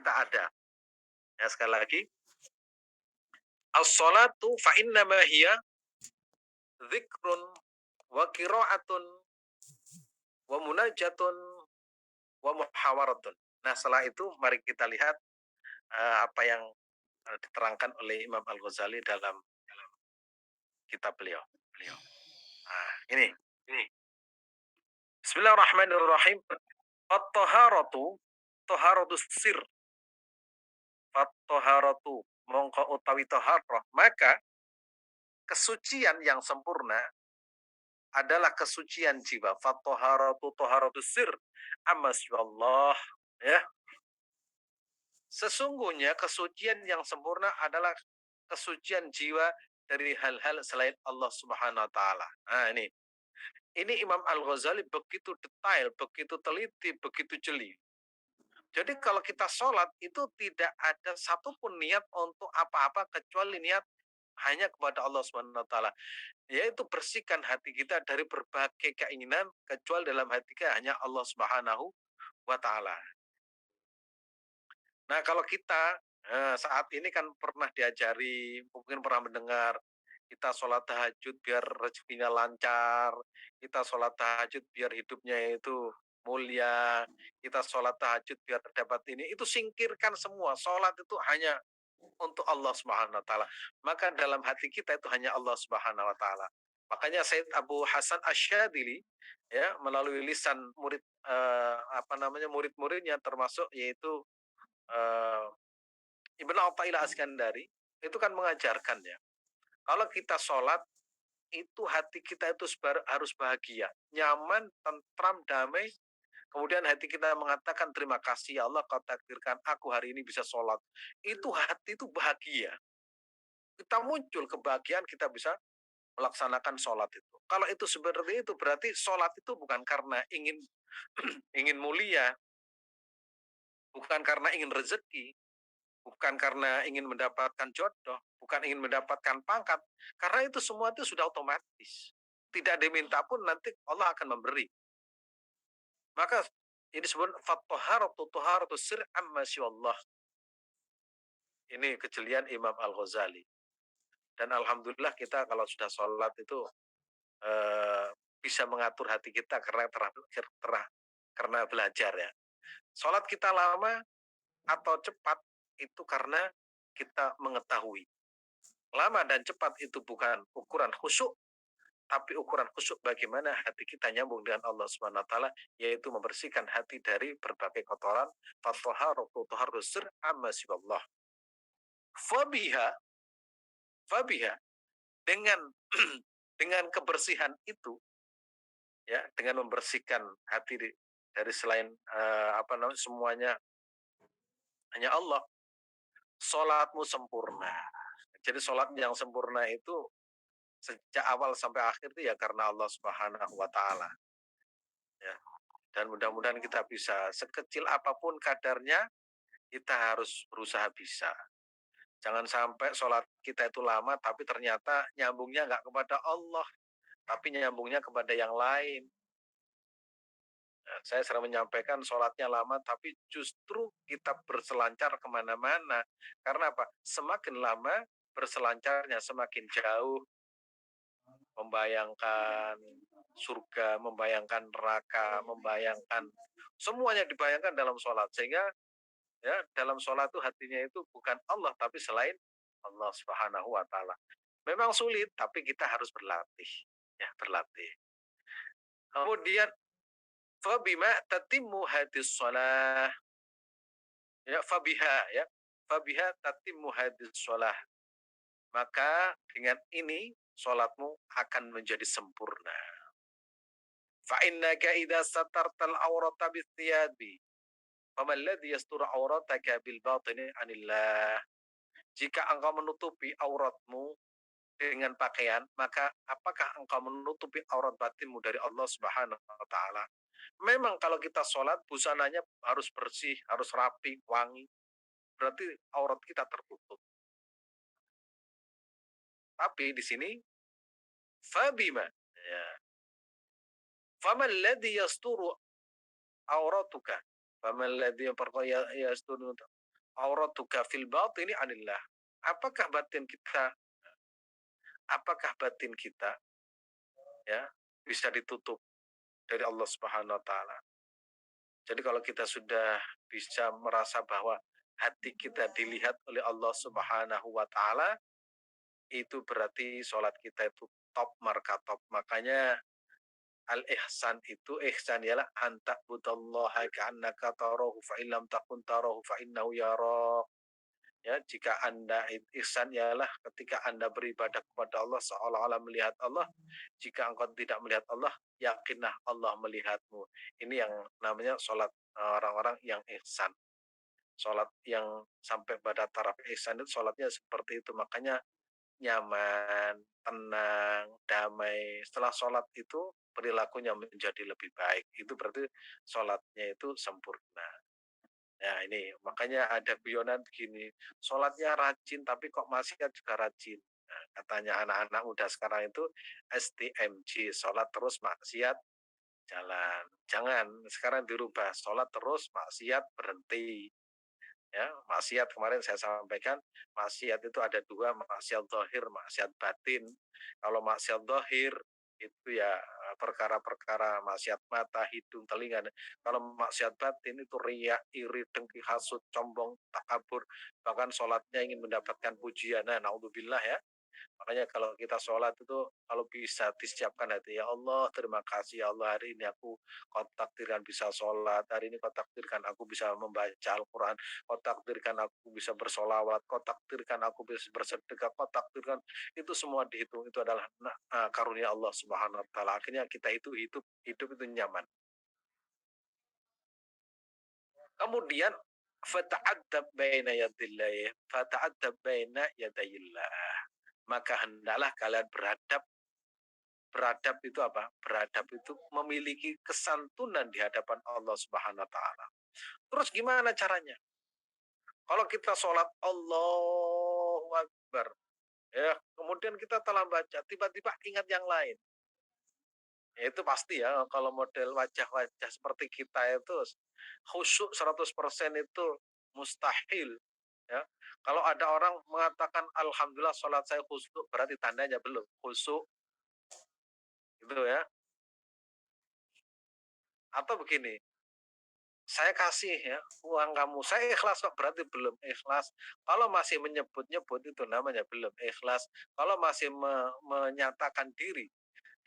kita ada. Ya, sekali lagi, as-sholatu fa innama hiya dzikrun wa qiraatun wa munajatun wa muhawaratun. Nah, setelah itu mari kita lihat apa yang diterangkan oleh Imam Al-Ghazali dalam kitab beliau. Nah, ini. Bismillahirrahmanirrahim. At-taharatu taharatus sir. At-taharatu mongko utawi taharah, maka kesucian yang sempurna adalah kesucian jiwa. Fat-taharatu taharatus sir amma Allah, ya. Sesungguhnya kesucian yang sempurna adalah kesucian jiwa dari hal-hal selain Allah Subhanahu wa taala. Nah, ini Imam Al-Ghazali begitu detail, begitu teliti, begitu jeli. Jadi kalau kita sholat itu tidak ada satupun niat untuk apa-apa kecuali niat hanya kepada Allah Subhanahu wa taala. Yaitu bersihkan hati kita dari berbagai keinginan kecuali dalam hati kita hanya Allah Subhanahu wa taala. Nah, kalau kita saat ini kan pernah diajari, mungkin pernah mendengar, kita sholat tahajud biar rezekinya lancar, kita sholat tahajud biar hidupnya itu mulia, kita sholat tahajud biar dapat ini, itu singkirkan semua. Sholat itu hanya untuk Allah Subhanahu wa taala. Maka dalam hati kita itu hanya Allah Subhanahu wa taala. Makanya Said Abu Hasan Asy-Syadzili ya melalui lisan murid-muridnya termasuk yaitu uh, Ibnu Athaillah Askandari itu kan mengajarkan ya. Kalau kita sholat itu hati kita itu harus bahagia, nyaman, tentram, damai. Kemudian hati kita mengatakan terima kasih ya Allah kau takdirkan aku hari ini bisa sholat. Itu hati itu bahagia. Kita muncul kebahagiaan kita bisa melaksanakan sholat itu. Kalau itu seperti itu berarti sholat itu bukan karena ingin ingin mulia, bukan karena ingin rezeki, bukan karena ingin mendapatkan jodoh, bukan ingin mendapatkan pangkat, karena itu semua itu sudah otomatis. Tidak diminta pun nanti Allah akan memberi. Maka ini disebut fattoharatu sir amma Allah. Ini kejelian Imam Al-Ghazali. Dan alhamdulillah kita kalau sudah sholat itu bisa mengatur hati kita karena belajar ya. Sholat kita lama atau cepat itu karena kita mengetahui. Lama dan cepat itu bukan ukuran khusyuk, tapi ukuran khusyuk bagaimana hati kita nyambung dengan Allah Subhanahu wa taala, yaitu membersihkan hati dari berbagai kotoran. Fathaharatu taharrus sir amma siwallah. Fabiha dengan dengan kebersihan itu ya, dengan membersihkan hati dari selain semuanya hanya Allah, salatmu sempurna. Jadi salat yang sempurna itu sejak awal sampai akhir itu ya karena Allah Subhanahu wa taala. Ya. Dan mudah-mudahan kita bisa sekecil apapun kadarnya kita harus berusaha bisa. Jangan sampai sholat kita itu lama tapi ternyata nyambungnya nggak kepada Allah, tapi nyambungnya kepada yang lain. Nah, saya sering menyampaikan sholatnya lama tapi justru kita berselancar kemana-mana. Karena apa? Semakin lama berselancarnya semakin jauh, membayangkan surga, membayangkan neraka, membayangkan semuanya dibayangkan dalam sholat. Sehingga ya dalam sholat itu hatinya itu bukan Allah tapi selain Allah Subhanahu wa taala. Memang sulit tapi kita harus berlatih. Ya, berlatih. Kemudian fabima tatimmu hadis shalah. Ya, Fabiha tatimmu hadis shalah. Maka dengan ini sholatmu akan menjadi sempurna. Fa innaka idza satartal aurata bithiyabi faman ladzi yasturu aurataka bil batini anillah. Jika engkau menutupi auratmu dengan pakaian, maka apakah engkau menutupi aurat batinmu dari Allah Subhanahu wa taala? Memang kalau kita sholat busananya harus bersih, harus rapi, wangi. Berarti aurat kita tertutup. Tapi di sini fabima ya. Faman ladzi yasturu auratuka. Faman ladzi yasturu auratuka fil batini anillah. Apakah batin kita apakah batin kita ya bisa ditutup dari Allah Subhanahu wa taala. Jadi kalau kita sudah bisa merasa bahwa hati kita dilihat oleh Allah Subhanahu wa taala, itu berarti sholat kita itu top marka top. Makanya al-ihsan itu ihsan ialah anta budallaha ka'annaka tarahu fa illam takun tarahu fa innahu yarak. Ya, jika Anda ihsan ialah ketika Anda beribadah kepada Allah seolah-olah melihat Allah. Jika engkau tidak melihat Allah, yakinlah Allah melihatmu. Ini yang namanya sholat orang-orang yang ihsan. Sholat yang sampai pada taraf ihsan itu sholatnya seperti itu. Makanya nyaman, tenang, damai. Setelah sholat itu perilakunya menjadi lebih baik. Itu berarti sholatnya itu sempurna. Nah ini, makanya ada guyonan begini, sholatnya rajin tapi kok maksiat juga rajin. Nah, katanya anak-anak muda sekarang itu STMJ, sholat terus maksiat jalan. Jangan, sekarang dirubah, sholat terus maksiat berhenti. Ya, maksiat kemarin saya sampaikan, maksiat itu ada dua, maksiat zahir, maksiat batin. Kalau maksiat zahir itu ya perkara-perkara maksiat mata, hidung, telinga. Kalau maksiat batin itu riya, iri, dengki, hasud, sombong, takabur, bahkan sholatnya ingin mendapatkan pujian. Nah, naudzubillah ya. Makanya kalau kita sholat itu kalau bisa disiapkan hati, ya Allah terima kasih ya Allah hari ini aku kau takdirkan bisa sholat, hari ini kau takdirkan aku bisa membaca Al-Quran, kau takdirkan aku bisa bersolawat, kau takdirkan aku bisa bersedekah, kau takdirkan itu semua dihitung, itu adalah karunia Allah Subhanahu Wa Taala. Akhirnya kita itu hidup itu nyaman. Kemudian fata'addab baina yadillah, fata'addab baina yadayillah. Maka hendaklah kalian beradab. Beradab itu apa? Beradab itu memiliki kesantunan di hadapan Allah Subhanahu wa taala. Terus gimana caranya? Kalau kita sholat Allahu Akbar, ya, kemudian kita telah baca, tiba-tiba ingat yang lain. Ya, itu pasti ya, kalau model wajah-wajah seperti kita itu khusyuk 100% itu mustahil. Ya. Kalau ada orang mengatakan alhamdulillah sholat saya khusyuk, berarti tandanya belum khusyuk, gitu ya. Atau begini, saya kasih ya uang kamu, saya ikhlas kok, berarti belum ikhlas. Kalau masih menyebut-nyebut itu namanya belum ikhlas. Kalau masih menyatakan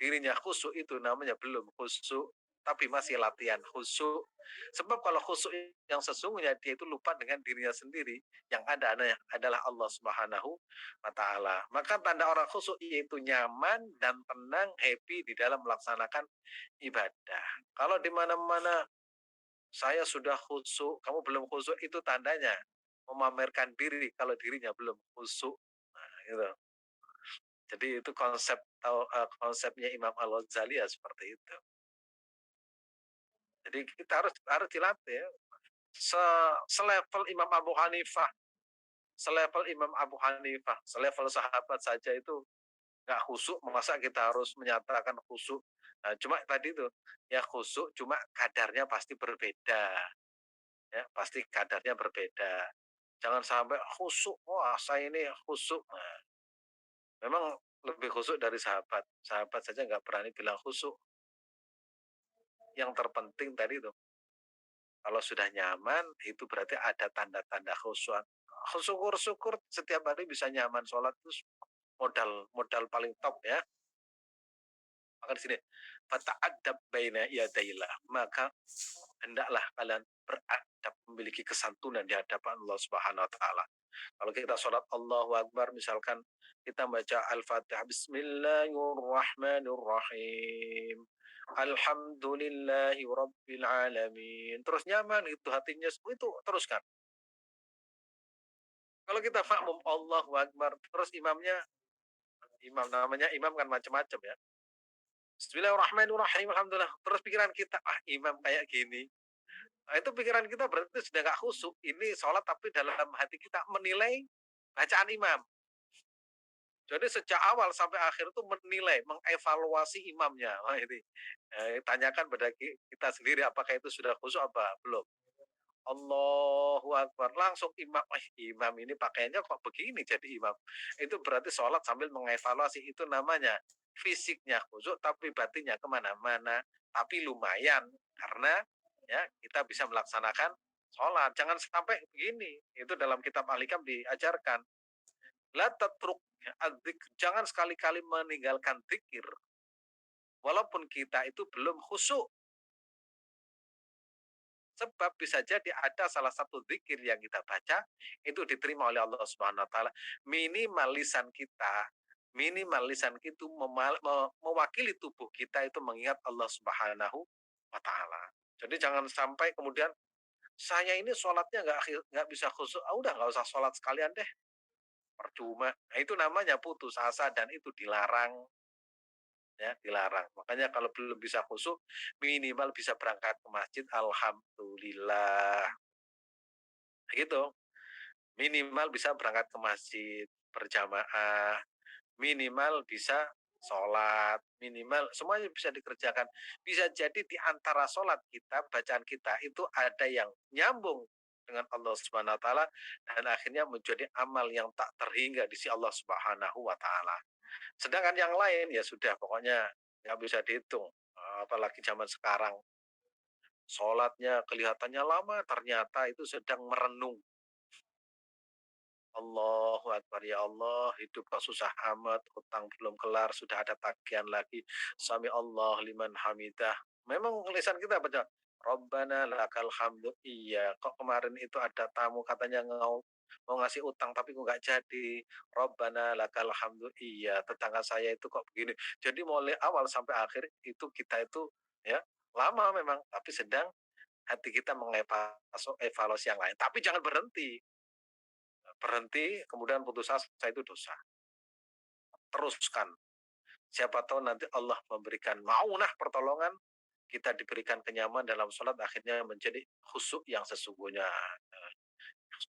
dirinya khusyuk itu namanya belum khusyuk, tapi masih latihan khusyuk. Sebab kalau khusyuk yang sesungguhnya dia itu lupa dengan dirinya sendiri, yang ada adalah Allah Subhanahu wa taala. Maka tanda orang khusyuk yaitu nyaman dan tenang, happy di dalam melaksanakan ibadah. Kalau di mana-mana saya sudah khusyuk, kamu belum khusyuk, itu tandanya memamerkan diri kalau dirinya belum khusyuk. Nah, gitu. Jadi itu konsepnya Imam Al-Ghazali ya seperti itu. Jadi kita harus dilatih ya. Selevel Imam Abu Hanifah, selevel sahabat saja itu nggak khusyuk, masa kita harus menyatakan khusyuk. Nah, cuma tadi itu ya khusyuk, cuma kadarnya pasti berbeda. Ya, pasti kadarnya berbeda. Jangan sampai khusyuk, wah saya ini khusyuk. Nah, memang lebih khusyuk dari sahabat. Sahabat saja nggak berani bilang khusyuk. Yang terpenting tadi itu, kalau sudah nyaman, itu berarti ada tanda-tanda khusyuk. Syukur-syukur setiap hari bisa nyaman sholat itu modal modal paling top ya. Maka di sini, fata'addab baina yadayillah. Maka hendaklah kalian beradab, memiliki kesantunan di hadapan Allah Subhanahu wa taala. Kalau kita sholat Allahu Akbar, misalkan kita baca Al-Fatihah, Bismillahirrahmanirrahim, Alhamdulillahi Rabbil Alamin. Terus nyaman itu hatinya, itu teruskan. Kalau kita makmum Allahu Akbar, terus imam kan macam-macam ya. Bismillahirrahmanirrahim, Alhamdulillah. Terus pikiran kita, imam kayak gini. Nah, itu pikiran kita berarti sudah gak khusyuk. Ini sholat tapi dalam hati kita menilai bacaan imam. Jadi sejak awal sampai akhir itu menilai, mengevaluasi imamnya. Wah ini, tanyakan pada kita sendiri apakah itu sudah khusyuk apa belum. Allahu Akbar, langsung imam, imam ini pakaiannya kok begini jadi imam. Itu berarti sholat sambil mengevaluasi, itu namanya fisiknya khusyuk tapi batinnya kemana-mana. Tapi lumayan, karena ya kita bisa melaksanakan sholat. Jangan sampai begini, itu dalam kitab Al-Hikam diajarkan. La tatruk jangan sekali-kali meninggalkan zikir, walaupun kita itu belum khusyuk. Sebab bisa jadi ada salah satu zikir yang kita baca itu diterima oleh Allah Subhanahu wa taala. Minimal lisan kita mewakili tubuh kita itu mengingat Allah Subhanahu wa taala. Jadi jangan sampai kemudian saya ini sholatnya nggak bisa khusyuk, udah nggak usah sholat sekalian deh, percuma. Nah, itu namanya putus asa dan itu dilarang, ya dilarang. Makanya kalau belum bisa khusyuk minimal bisa berangkat ke masjid, alhamdulillah. Gitu. Minimal bisa berangkat ke masjid berjamaah, minimal bisa sholat, minimal semuanya bisa dikerjakan. Bisa jadi di antara sholat kita, bacaan kita itu ada yang nyambung dengan Allah Subhanahu wa taala dan akhirnya menjadi amal yang tak terhingga di sisi Allah Subhanahu wa taala. Sedangkan yang lain ya sudah pokoknya nggak bisa dihitung. Apalagi zaman sekarang, sholatnya kelihatannya lama, ternyata itu sedang merenung. Allahu Akbar, ya Allah, hidup kok susah amat, utang belum kelar, sudah ada tagihan lagi. Sami Allah liman hamidah. Memang lisan kita baca, Rabbana lakal hamdu. Iya, kok kemarin itu ada tamu katanya mau ngasih utang tapi kok nggak jadi. Rabbana lakal hamdu. Iya, tetangga saya itu kok begini. Jadi mulai awal sampai akhir itu kita itu ya lama memang, tapi sedang hati kita mengevaluasi yang lain. Tapi jangan berhenti, kemudian putus asa, itu dosa. Teruskan, siapa tahu nanti Allah memberikan maunah pertolongan, kita diberikan kenyamanan dalam sholat, akhirnya menjadi khusyuk yang sesungguhnya.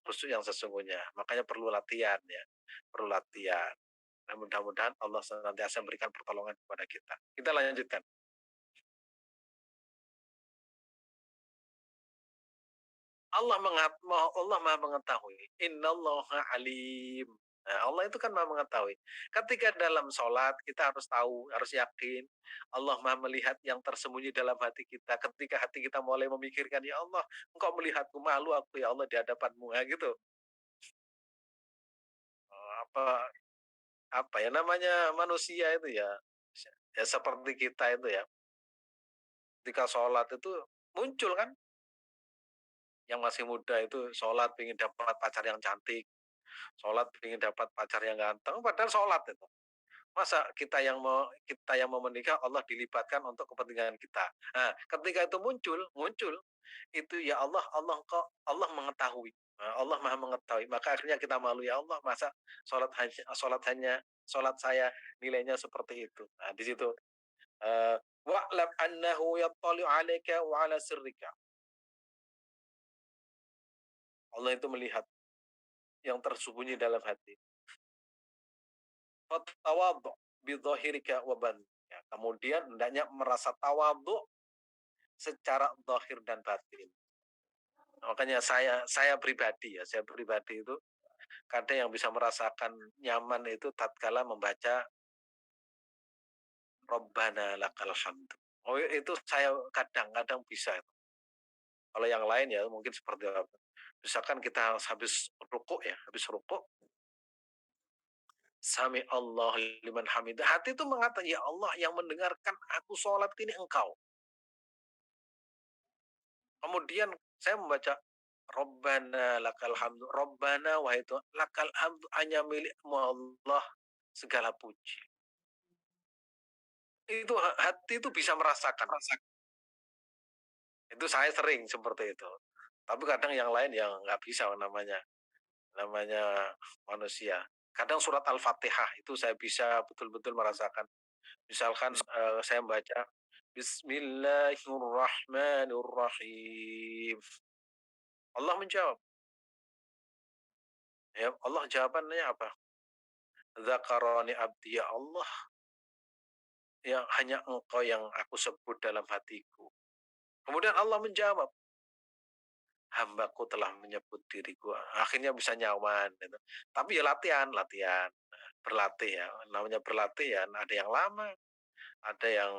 Khusyuk yang sesungguhnya, makanya perlu latihan ya, perlu latihan. Nah, mudah-mudahan Allah senantiasa memberikan pertolongan kepada kita. Kita lanjutkan. Allah Maha mengetahui. Innallaha alim. Nah, Allah itu kan Maha mengetahui. Ketika dalam sholat kita harus tahu, harus yakin Allah Maha melihat yang tersembunyi dalam hati kita. Ketika hati kita mulai memikirkan, ya Allah, Engkau melihatku, malu aku ya Allah di hadapanmu, nah, gitu. Apa apa ya namanya manusia itu ya, ya seperti kita itu ya. Ketika sholat itu muncul kan, yang masih muda itu sholat ingin dapat pacar yang cantik, sholat ingin dapat pacar yang ganteng, padahal sholat itu. Masa kita yang mau menikah Allah dilibatkan untuk kepentingan kita. Nah, ketika itu muncul itu ya Allah, Allah mengetahui. Nah, Allah Maha mengetahui. Maka akhirnya kita malu, ya Allah, masa sholat saya nilainya seperti itu. Nah, di situ wa'lam annahu yattali'u 'alaika wa 'ala sirrika. Allah itu melihat yang tersembunyi dalam hati. Fatawadhu bi dhahirika wa batika. Kemudian hendaknya merasa tawadhu secara zahir dan batin. Makanya saya pribadi itu kadang yang bisa merasakan nyaman itu tatkala membaca Rabbana lakal hamdu. Oh, itu saya kadang-kadang bisa. Kalau yang lain ya mungkin seperti apa. Misalkan kita habis rukuk, Sami Allah liman hamidah. Hati itu mengatakan, ya Allah, yang mendengarkan aku sholat ini Engkau. Kemudian saya membaca Rabbana lakal hamdu. Rabbana, wahai Tuhan, lakal hamdu, hanya milikmu Allah segala puji. Itu hati itu bisa merasakan. Itu saya sering seperti itu. Tapi kadang yang lain yang nggak bisa namanya. Namanya manusia. Kadang surat Al-Fatihah itu saya bisa betul-betul merasakan. Misalkan saya membaca Bismillahirrahmanirrahim. Allah menjawab. Ya, Allah jawabannya apa? Dzakarani abdi, ya Allah, yang hanya Engkau yang aku sebut dalam hatiku. Kemudian Allah menjawab, hambaku telah menyebut diriku, akhirnya bisa nyaman gitu. Tapi ya latihan, berlatih ya. Namanya berlatih ya, ada yang lama, ada yang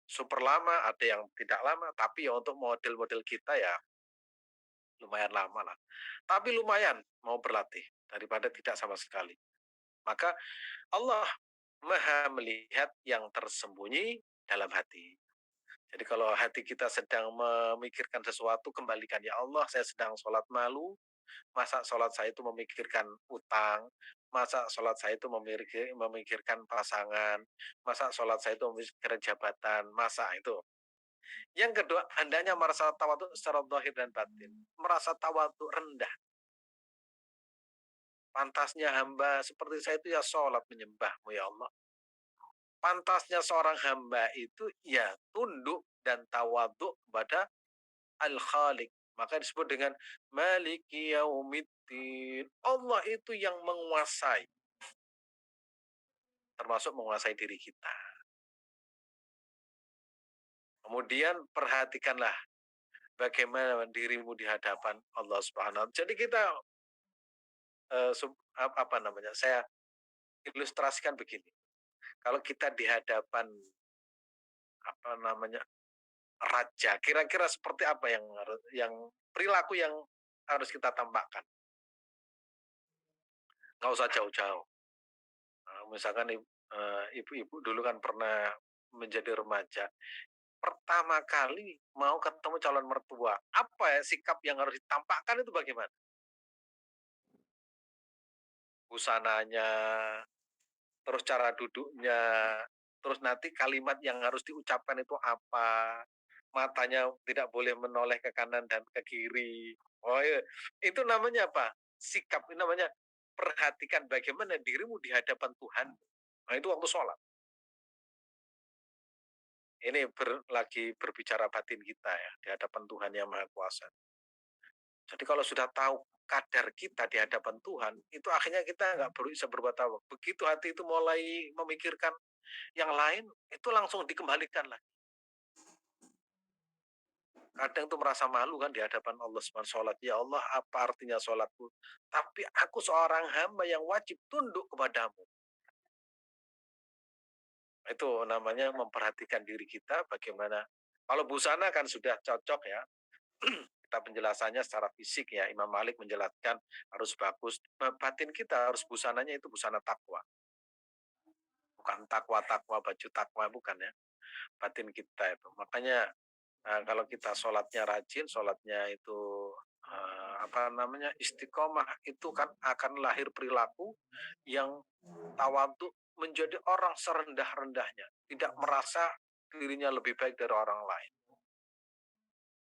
super lama, ada yang tidak lama. Tapi ya untuk model-model kita ya lumayan lama lah. Tapi lumayan mau berlatih daripada tidak sama sekali. Maka Allah Maha melihat yang tersembunyi dalam hati. Jadi kalau hati kita sedang memikirkan sesuatu, kembalikan, ya Allah, saya sedang sholat malu, masa sholat saya itu memikirkan utang, masa sholat saya itu memikirkan pasangan, masa sholat saya itu memikirkan jabatan, masa itu. Yang kedua, hendaknya merasa tawadhu secara zahir dan batin. Merasa tawadhu rendah. Pantasnya hamba seperti saya itu ya sholat menyembahmu ya Allah. Pantasnya seorang hamba itu ya tunduk dan tawadhu kepada Al-Khaliq. Maka disebut dengan Maliki Yaumiddin. Allah itu yang menguasai. Termasuk menguasai diri kita. Kemudian perhatikanlah bagaimana dirimu di hadapan Allah Subhanahu wa taala. Jadi kita apa namanya? Saya ilustrasikan begini. Kalau kita di hadapan apa namanya? Raja, kira-kira seperti apa yang perilaku yang harus kita tampakkan? Nggak usah jauh-jauh. Misalkan ibu-ibu dulu kan pernah menjadi remaja. Pertama kali mau ketemu calon mertua, apa ya sikap yang harus ditampakkan itu bagaimana? Busananya, terus cara duduknya, terus nanti kalimat yang harus diucapkan itu apa, matanya tidak boleh menoleh ke kanan dan ke kiri. Oh iya, itu namanya apa? Sikap, itu namanya perhatikan bagaimana dirimu di hadapan Tuhan. Nah itu waktu sholat. Ini lagi berbicara batin kita ya, di hadapan Tuhan Yang Maha Kuasa. Jadi kalau sudah tahu kadar kita di hadapan Tuhan, itu akhirnya kita nggak bisa berbuat apa. Begitu hati itu mulai memikirkan yang lain, itu langsung dikembalikan lah. Kadang tuh merasa malu kan di hadapan Allah Subhanahu sholat. Ya Allah, apa artinya sholatku? Tapi aku seorang hamba yang wajib tunduk kepadamu. Itu namanya memperhatikan diri kita bagaimana. Kalau busana kan sudah cocok ya. Kita penjelasannya secara fisik ya. Imam Malik menjelaskan harus bagus. Batin kita harus busananya itu busana takwa. Bukan takwa-takwa, baju takwa, bukan ya. Batin kita itu. Makanya kalau kita sholatnya rajin, sholatnya itu apa namanya istiqomah, itu kan akan lahir perilaku yang tawadhu, menjadi orang serendah-rendahnya, tidak merasa dirinya lebih baik dari orang lain.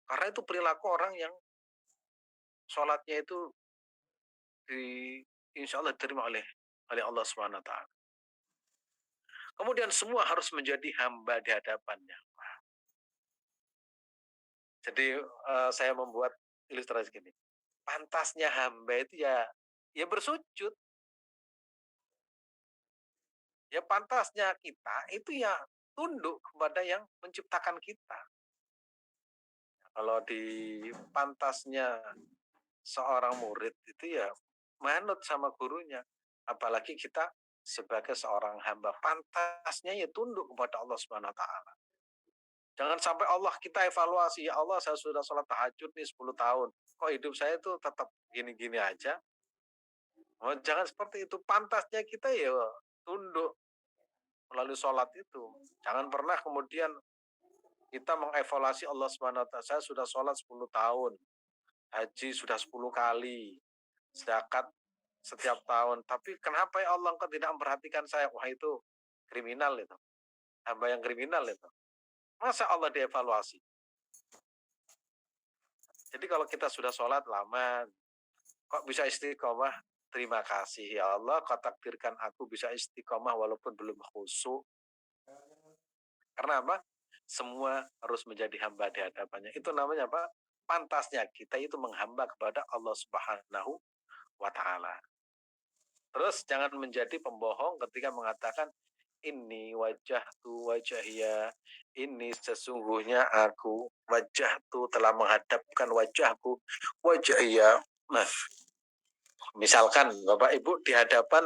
Karena itu perilaku orang yang sholatnya itu di insya Allah diterima oleh Allah Subhanahu Wa Taala. Kemudian semua harus menjadi hamba di hadapannya. Jadi saya membuat ilustrasi gini. Pantasnya hamba itu ya bersujud. Ya pantasnya kita itu ya tunduk kepada yang menciptakan kita. Kalau di pantasnya seorang murid itu ya manut sama gurunya. Apalagi kita sebagai seorang hamba, pantasnya ya tunduk kepada Allah Subhanahu wa taala. Jangan sampai Allah kita evaluasi, ya Allah saya sudah sholat tahajud nih 10 tahun. Kok hidup saya itu tetap gini-gini aja? Oh, jangan seperti itu. Pantasnya kita ya tunduk melalui sholat itu. Jangan pernah kemudian kita mengevaluasi Allah Subhanahu wa taala. Saya sudah sholat 10 tahun, haji sudah 10 kali, zakat setiap tahun. Tapi kenapa ya Allah engkau tidak memperhatikan saya? Wah itu kriminal itu. Hamba yang kriminal itu. Masa Allah dievaluasi? Jadi kalau kita sudah sholat lama, kok bisa istiqomah? Terima kasih ya Allah, kau takdirkan aku bisa istiqomah walaupun belum khusyuk. Karena apa? Semua harus menjadi hamba di hadapannya. Itu namanya apa? Pantasnya kita itu menghamba kepada Allah Subhanahu wa taala. Terus jangan menjadi pembohong ketika mengatakan Inni wajahtu wajahya, ini sesungguhnya aku, wajahtu telah menghadapkan wajahku, wajahya. Nah, misalkan Bapak Ibu di hadapan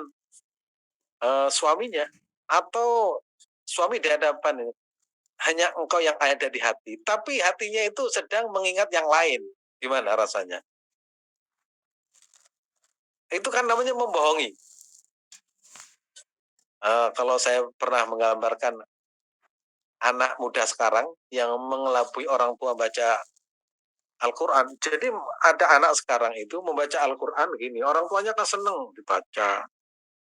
suaminya, atau suami di hadapan hanya engkau yang ada di hati, tapi hatinya itu sedang mengingat yang lain. Gimana rasanya? Itu kan namanya membohongi. Kalau saya pernah menggambarkan anak muda sekarang yang mengelabui orang tua baca Al-Quran. Jadi ada anak sekarang itu membaca Al-Quran gini, orang tuanya kan seneng dibaca.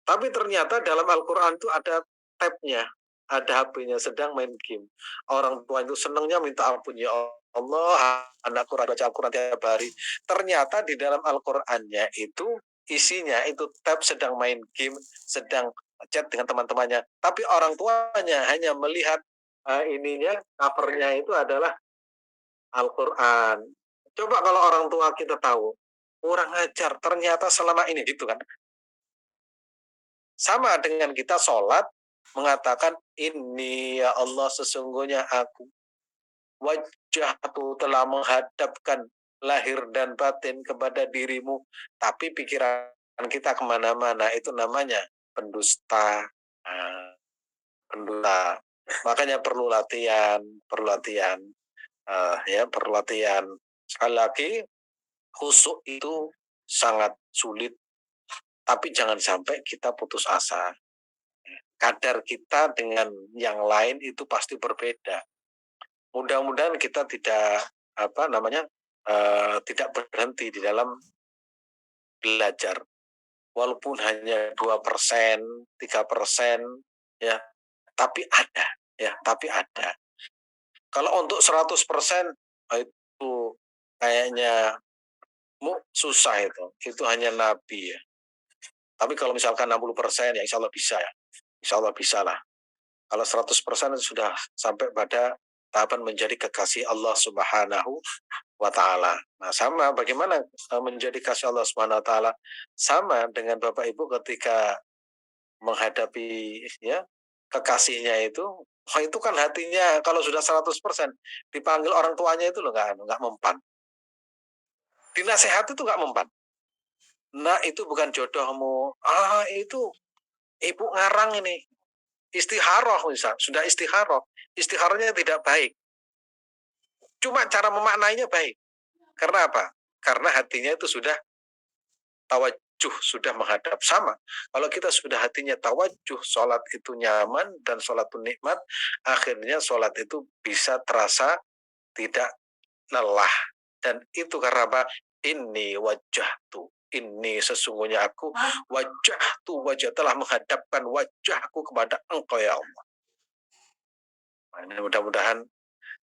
Tapi ternyata dalam Al-Quran itu ada tab-nya, ada HP-nya, sedang main game. Orang tua itu senengnya minta ampun, ya Allah, anakku baca Al-Quran tiap hari. Ternyata di dalam Al-Qurannya itu isinya itu tab sedang main game, sedang chat dengan teman-temannya. Tapi orang tuanya hanya melihat ininya, covernya itu adalah Al-Quran. Coba kalau orang tua kita tahu, kurang ajar, ternyata selama ini gitu kan. Sama dengan kita sholat, mengatakan, ini ya Allah sesungguhnya aku, wajahku telah menghadapkan lahir dan batin kepada dirimu. Tapi pikiran kita kemana-mana, itu namanya pendusta. Nah, pendusta. Makanya perlu latihan, perlu latihan. Perlu latihan. Sekali lagi, khusuk itu sangat sulit, tapi jangan sampai kita putus asa. Kadar kita dengan yang lain itu pasti berbeda. Mudah-mudahan kita tidak tidak berhenti di dalam belajar. Walaupun hanya 2%, 3%, ya, tapi ada, ya, tapi ada. Kalau untuk 100% itu kayaknya susah itu. Itu hanya Nabi ya. Tapi kalau misalkan 60% ya insya Allah bisa ya. Insya Allah bisa lah. Kalau 100% sudah sampai pada tahapan menjadi kekasih Allah Subhanahu wa Ta'ala. Nah, sama bagaimana menjadi kasih Allah Subhanahu wa Ta'ala? Sama dengan Bapak Ibu ketika menghadapi ya kekasihnya itu, itu kan hatinya kalau sudah 100% dipanggil orang tuanya itu loh nggak mempan. Dinasehati itu nggak mempan. Nah, itu bukan jodohmu. Itu ibu ngarang ini. Istikharah misal, sudah istikharah. Istikharahnya tidak baik. Cuma cara memaknainya baik. Karena apa? Karena hatinya itu sudah tawajuh, sudah menghadap sama. Kalau kita sudah hatinya tawajuh, sholat itu nyaman dan sholat itu nikmat, akhirnya sholat itu bisa terasa tidak lelah. Dan itu karena apa? Ini wajahtu. Ini sesungguhnya aku wajah telah menghadapkan wajahku kepada engkau ya Allah. Nah, mudah-mudahan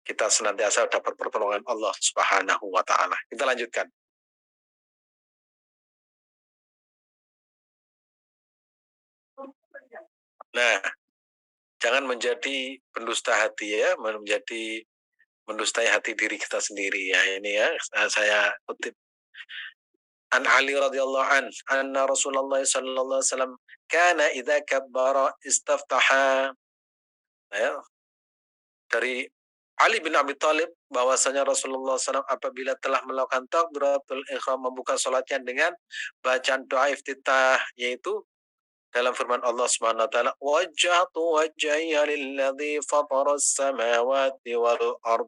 kita senantiasa dapat pertolongan Allah Subhanahu wa Ta'ala. Kita lanjutkan. Nah, jangan menjadi pendusta hati ya, menjadi mendustai hati diri kita sendiri ya. Ini ya, saya kutip. An Ali radhiyallahu anna Rasulullah sallallahu alaihi wasallam kana idza kabbara istaftaha. Ya, dari Ali bin Abi Thalib bahwasanya Rasulullah SAW apabila telah melakukan takbiratul ihram membuka salatnya dengan bacaan doa iftitah, yaitu dalam firman Allah Subhanahu wa taala, wajjahtu wajhiya lilladzi fataras samawati wal ard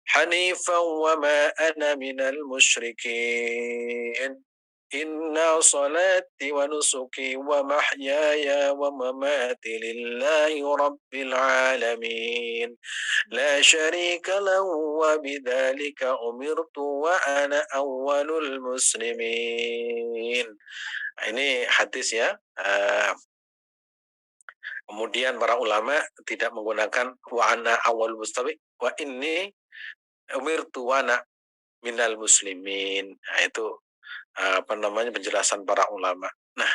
hanifan wa ma ana minal musyrikin. Inna salati wa nusuki wa mahyaya wa mamati lillahi rabbil alamin. La syarika lahu wa bidzalika umirtu wa ana awwalul muslimin. Nah, ini hadis ya. Kemudian para ulama tidak menggunakan wa ana awwalul muslimin, wa inni umirtu wa ana minal muslimin. Nah, itu penjelasan para ulama. Nah,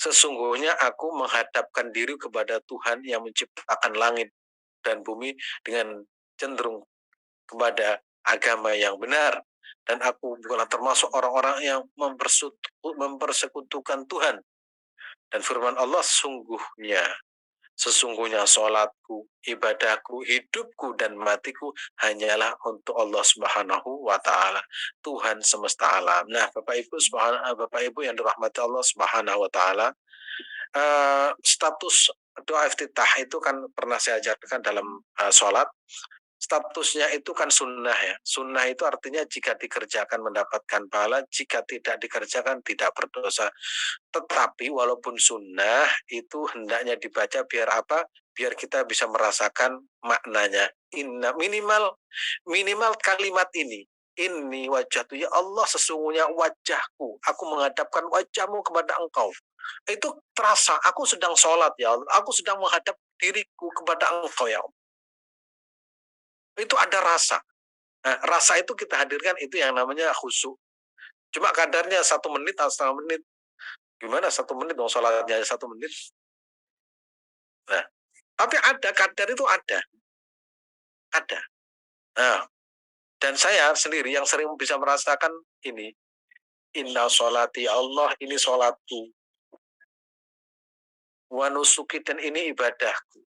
sesungguhnya aku menghadapkan diri kepada Tuhan yang menciptakan langit dan bumi dengan cenderung kepada agama yang benar, dan aku bukanlah termasuk orang-orang yang mempersekutukan Tuhan. Dan firman Allah, sungguhnya Sesungguhnya sholatku, ibadahku, hidupku, dan matiku hanyalah untuk Allah Subhanahu wa Ta'ala, Tuhan semesta alam. Nah, Bapak Ibu yang dirahmati Allah Subhanahu wa Ta'ala, status doa iftitah itu kan pernah saya ajarkan dalam sholat. Statusnya itu kan sunnah ya. Sunnah itu artinya jika dikerjakan mendapatkan pahala, jika tidak dikerjakan tidak berdosa. Tetapi walaupun sunnah itu hendaknya dibaca biar apa? Biar kita bisa merasakan maknanya. Minimal minimal kalimat ini. Ini wajahku ya Allah, sesungguhnya wajahku. Aku menghadapkan wajahmu kepada engkau. Itu terasa, aku sedang sholat ya Allah. Aku sedang menghadap diriku kepada engkau ya Allah. Itu ada rasa. Nah, rasa itu kita hadirkan, itu yang namanya khusyuk. Cuma kadarnya 1 menit atau setengah menit. Gimana 1 menit dong sholatnya 1 menit? Nah, tapi ada kadar itu ada. Nah, dan saya sendiri yang sering bisa merasakan ini, inna sholati Allah, ini sholatku, wa nusuki, dan ini ibadahku,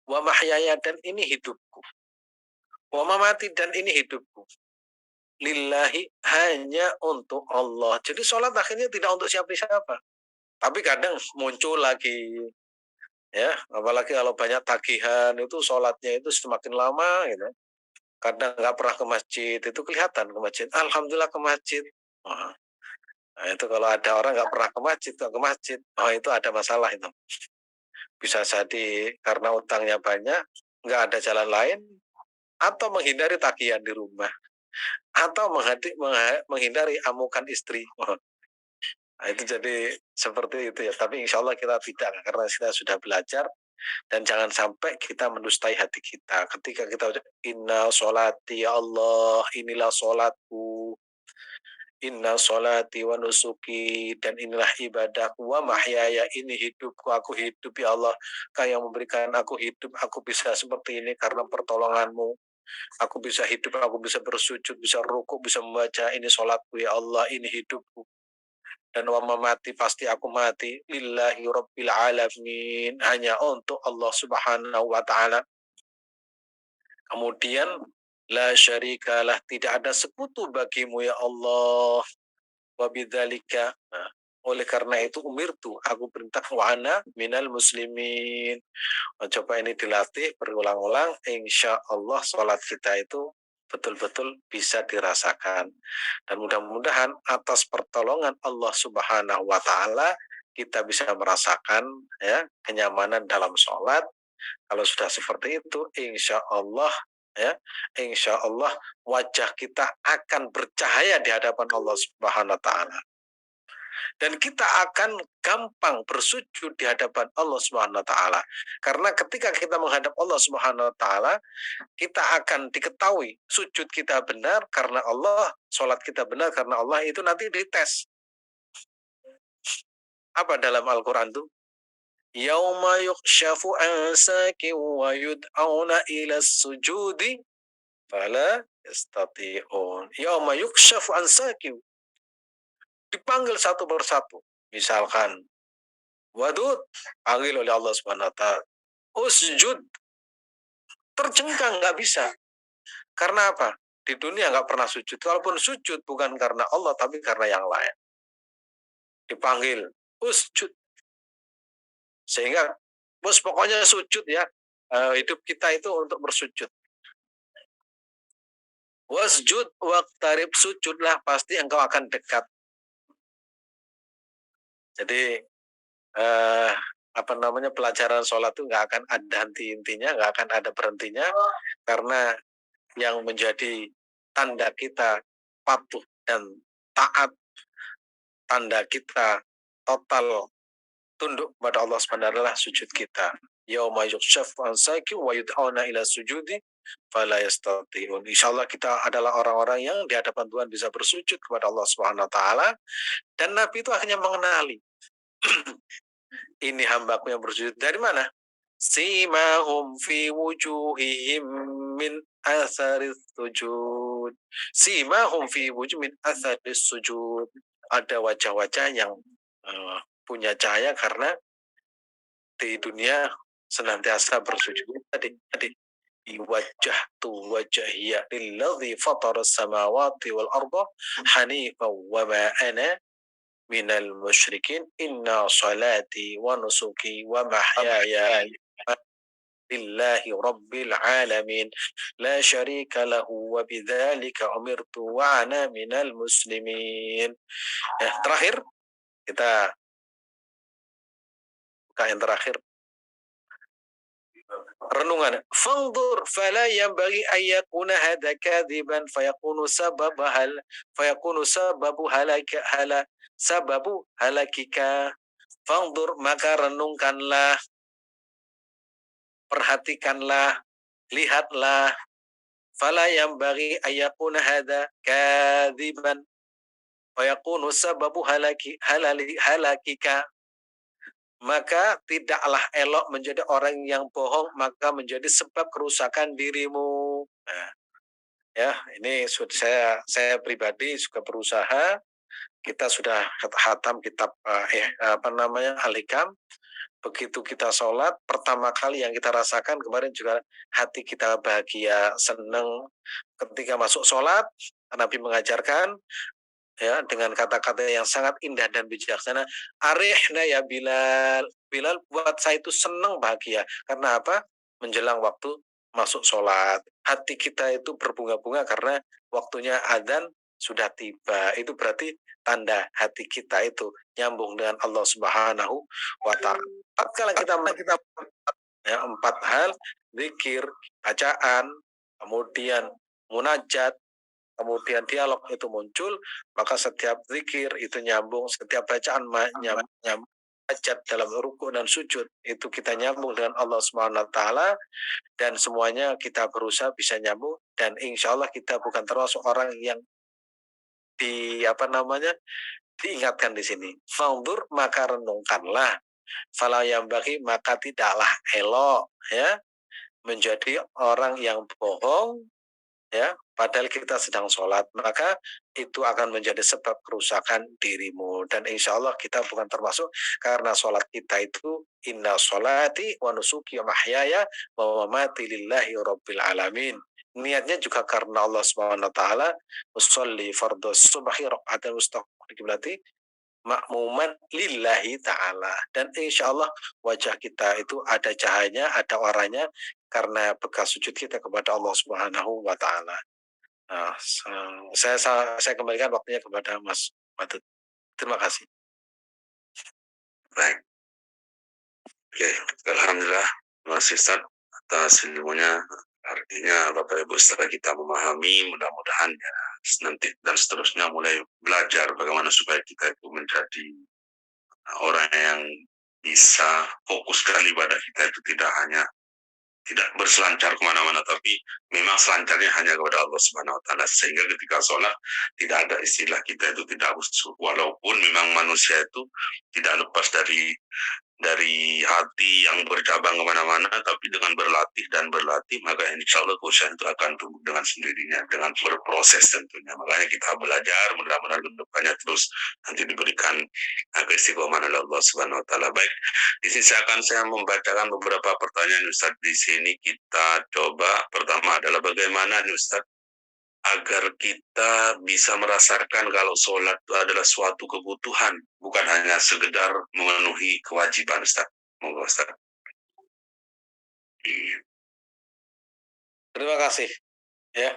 wa mahyaya, dan ini hidupku, wa mamati, dan ini hidupku, lillahi, hanya untuk Allah. Jadi sholat akhirnya tidak untuk siapa-siapa. Tapi kadang muncul lagi, ya, apalagi kalau banyak tagihan itu sholatnya itu semakin lama gitu. Kadang nggak pernah ke masjid, itu kelihatan ke masjid. Alhamdulillah ke masjid. Wah, nah itu kalau ada orang nggak pernah ke masjid, kok ke masjid, oh itu ada masalah itu. Bisa jadi karena utangnya banyak, nggak ada jalan lain, atau menghindari tagihan di rumah, atau menghindari amukan istri. Nah, itu jadi seperti itu ya. Tapi insya Allah kita tidak, karena kita sudah belajar. Dan jangan sampai kita mendustai hati kita. Ketika kita ucap, inna sholati ya Allah, inilah sholatku, inna sholati wa nusuki, dan inilah ibadahku, wa mahyaya, ini hidupku, aku hidup ya Allah, Kau yang memberikan aku hidup, aku bisa seperti ini karena pertolonganmu, aku bisa hidup, aku bisa bersujud, bisa rukuk, bisa membaca, ini sholatku ya Allah, ini hidupku, dan wa mamati, pasti aku mati, lillahi rabbil alamin, hanya untuk Allah Subhanahu wa Ta'ala. Kemudian la syarikalah, tidak ada sekutu bagimu ya Allah, wa bidzalika, nah, oleh karena itu umirtu, aku perintah, wa ana minal muslimin. Nah, coba ini dilatih berulang-ulang, insya Allah sholat kita itu betul-betul bisa dirasakan. Dan mudah-mudahan atas pertolongan Allah Subhanahu wa Ta'ala kita bisa merasakan ya kenyamanan dalam sholat. Kalau sudah seperti itu, insya Allah ya, insya Allah wajah kita akan bercahaya di hadapan Allah Subhanahu Wa Taala, dan kita akan gampang bersujud di hadapan Allah Subhanahu Wa Taala. Karena ketika kita menghadap Allah Subhanahu Wa Taala, kita akan diketahui sujud kita benar karena Allah, sholat kita benar karena Allah, itu nanti dites. Apa dalam Al-Quran tuh? Yauma yukshafu an sakin wa yud'auna ila sujudi fala yastati'un. Yauma yukshafu an sakin, dipanggil satu persatu. Misalkan wadud, panggil oleh Allah Subhanahu wa taala. Usjud, tercengkang, nggak bisa. Karena apa? Di dunia nggak pernah sujud. Walaupun sujud bukan karena Allah tapi karena yang lain. Dipanggil usjud. Sehingga bos pokoknya sujud ya. Hidup kita itu untuk bersujud. Wasjud waqtarib, sujudlah, pasti engkau akan dekat. Jadi pelajaran sholat itu nggak akan ada henti-hentinya, nggak akan ada berhentinya, karena yang menjadi tanda kita patuh dan taat, tanda kita total tunduk kepada Allah SWT adalah sujud kita. Yauma yukshafu an sakin wa yud'auna ila sujudi fala yastati'un. Insyaallah kita adalah orang-orang yang di hadapan Tuhan bisa bersujud kepada Allah Subhanahu wa taala, dan Nabi itu akhirnya mengenali ini hambaku yang bersujud dari mana? Simahum fi wujuhihim min atharis sujud. Simahum fi wujuhihim min atharis sujud. Ada wajah-wajah yang punya cahaya karena di dunia senantiasa bersujud tadi wajjahtu wajhiya lilladzi fatara samawati wal arda hanifan wa ma ana minal musyrikin inna salati wa nusuki wa mahyaya lillahi rabbil alamin la syarika lahu wa bidzalika umirtu wa ana minal muslimin. Terakhir kita buka yang terakhir renungan. Fanzur fala yanbaghi an yakuna hadha kadiban fayakunu sababu halakika. Fanzur maka renungkanlah, perhatikanlah, lihatlah. Fala yanbaghi an yakuna hadha kadiban fayakunu sababu halakika. Maka tidaklah elok menjadi orang yang bohong, maka menjadi sebab kerusakan dirimu. Nah, ya, ini saya pribadi juga berusaha. Kita sudah khatam kitab Al-Hikam. Begitu kita sholat, pertama kali yang kita rasakan kemarin juga hati kita bahagia, senang. Ketika masuk sholat, Nabi mengajarkan ya dengan kata-kata yang sangat indah dan bijaksana, arihna ya Bilal. Bilal buat saya itu senang bahagia. Karena apa? Menjelang waktu masuk sholat, hati kita itu berbunga-bunga karena waktunya adzan sudah tiba. Itu berarti tanda hati kita itu nyambung dengan Allah Subhanahu wa Ta'ala. Kalau kita ya, 4 hal, zikir, bacaan, kemudian munajat, kemudian dialog itu muncul, maka setiap zikir itu nyambung, setiap bacaan nyambung, hajat dalam ruku dan sujud itu kita nyambung dengan Allah Subhanahu wa Ta'ala, dan semuanya kita berusaha bisa nyambung, dan insya Allah kita bukan termasuk orang yang diingatkan di sini. Fanzur maka renungkanlah, fala yambaghi maka tidaklah elok ya menjadi orang yang bohong ya, padahal kita sedang sholat, maka itu akan menjadi sebab kerusakan dirimu. Dan insya Allah kita bukan termasuk, karena sholat kita itu inna sholati wa nusuki wa mahyaya wa mamati lillahi rabbil alamin. Niatnya juga karena Allah Subhanahu wa taala, usolli fardhu subhi raq'atan mustaqbilati makmuman lillahi ta'ala. Dan insya Allah wajah kita itu ada cahayanya, ada warnanya, karena bekas sujud kita kepada Allah Subhanahu wa Ta'ala. Nah, saya kembalikan waktunya kepada Mas Matut. Terima kasih. Baik. Oke, alhamdulillah, Mas Ustaz atas ilmunya. Artinya Bapak Ibu setelah kita memahami, mudah-mudahan ya nanti dan seterusnya mulai belajar bagaimana supaya kita itu menjadi orang yang bisa fokus sekali ibadah kita itu tidak berselancar kemana-mana, tapi memang selancarnya hanya kepada Allah Subhanahu wa Ta'ala, sehingga ketika sholat tidak ada istilah kita itu tidak khusyuk, walaupun memang manusia itu tidak lepas dari hati yang bercabang kemana-mana, tapi dengan berlatih maka insya Allah khusyuk itu akan tumbuh dengan sendirinya, dengan berproses tentunya. Makanya kita belajar, mudah-mudahan kedepannya terus nanti diberikan keistiqomahan oleh Allah Subhanahu wa Ta'ala. Baik, di sini saya membacakan beberapa pertanyaan Ustaz. Di sini kita coba, pertama adalah bagaimana Ustaz agar kita bisa merasakan kalau sholat itu adalah suatu kebutuhan, bukan hanya sekedar memenuhi kewajiban, Ustaz. Monggo, Ustaz. Terima kasih. Ya.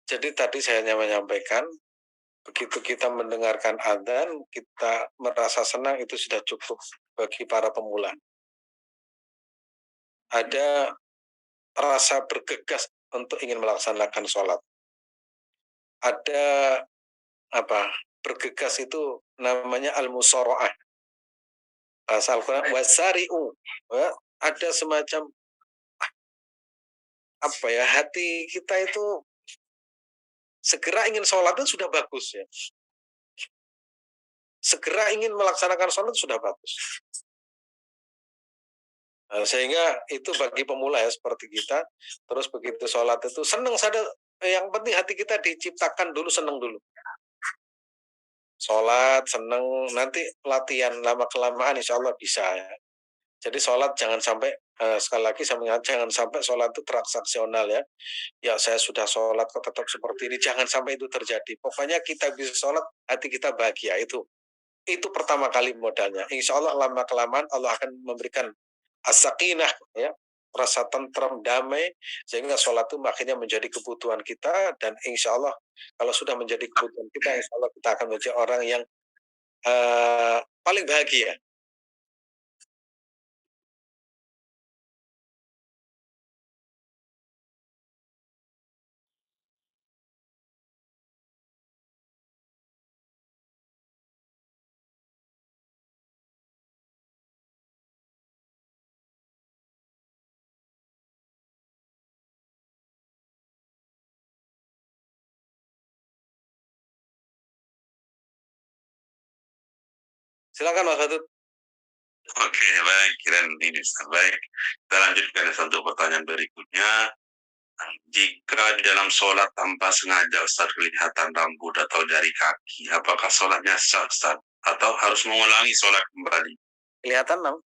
Jadi tadi saya hanya menyampaikan, begitu kita mendengarkan adzan, kita merasa senang, itu sudah cukup bagi para pemula. Ada rasa bergegas untuk ingin melaksanakan sholat. Ada bergegas itu namanya al-musara'ah. Bahasa Al-Quran wasari'u. Ya, ada semacam hati kita itu segera ingin sholat itu sudah bagus ya. Segera ingin melaksanakan sholat sudah bagus. Nah, sehingga itu bagi pemula ya seperti kita, terus begitu sholat itu senang, yang penting hati kita diciptakan dulu, senang dulu. sholat seneng, nanti latihan lama-kelamaan insya Allah bisa ya. Jadi sholat jangan sampai, sekali lagi saya mengingat, jangan sampai sholat itu transaksional ya. Ya saya sudah sholat kok tetap seperti ini, jangan sampai itu terjadi. Pokoknya kita bisa sholat, hati kita bahagia, itu pertama kali modalnya. Insya Allah lama-kelamaan Allah akan memberikan as-sakinah ya, rasa tentram, damai, sehingga sholat itu akhirnya menjadi kebutuhan kita, dan insya Allah kalau sudah menjadi kebutuhan kita, insya Allah kita akan menjadi orang yang paling bahagia. Silakan Mas Fatut. Oke, baik. Kira ini baik. Kita lanjutkan untuk pertanyaan berikutnya. Jika di dalam sholat tanpa sengaja Ustaz kelihatan rambut atau jari kaki, apakah sholatnya sah Ustaz? Atau harus mengulangi sholat kembali? Kelihatan dong.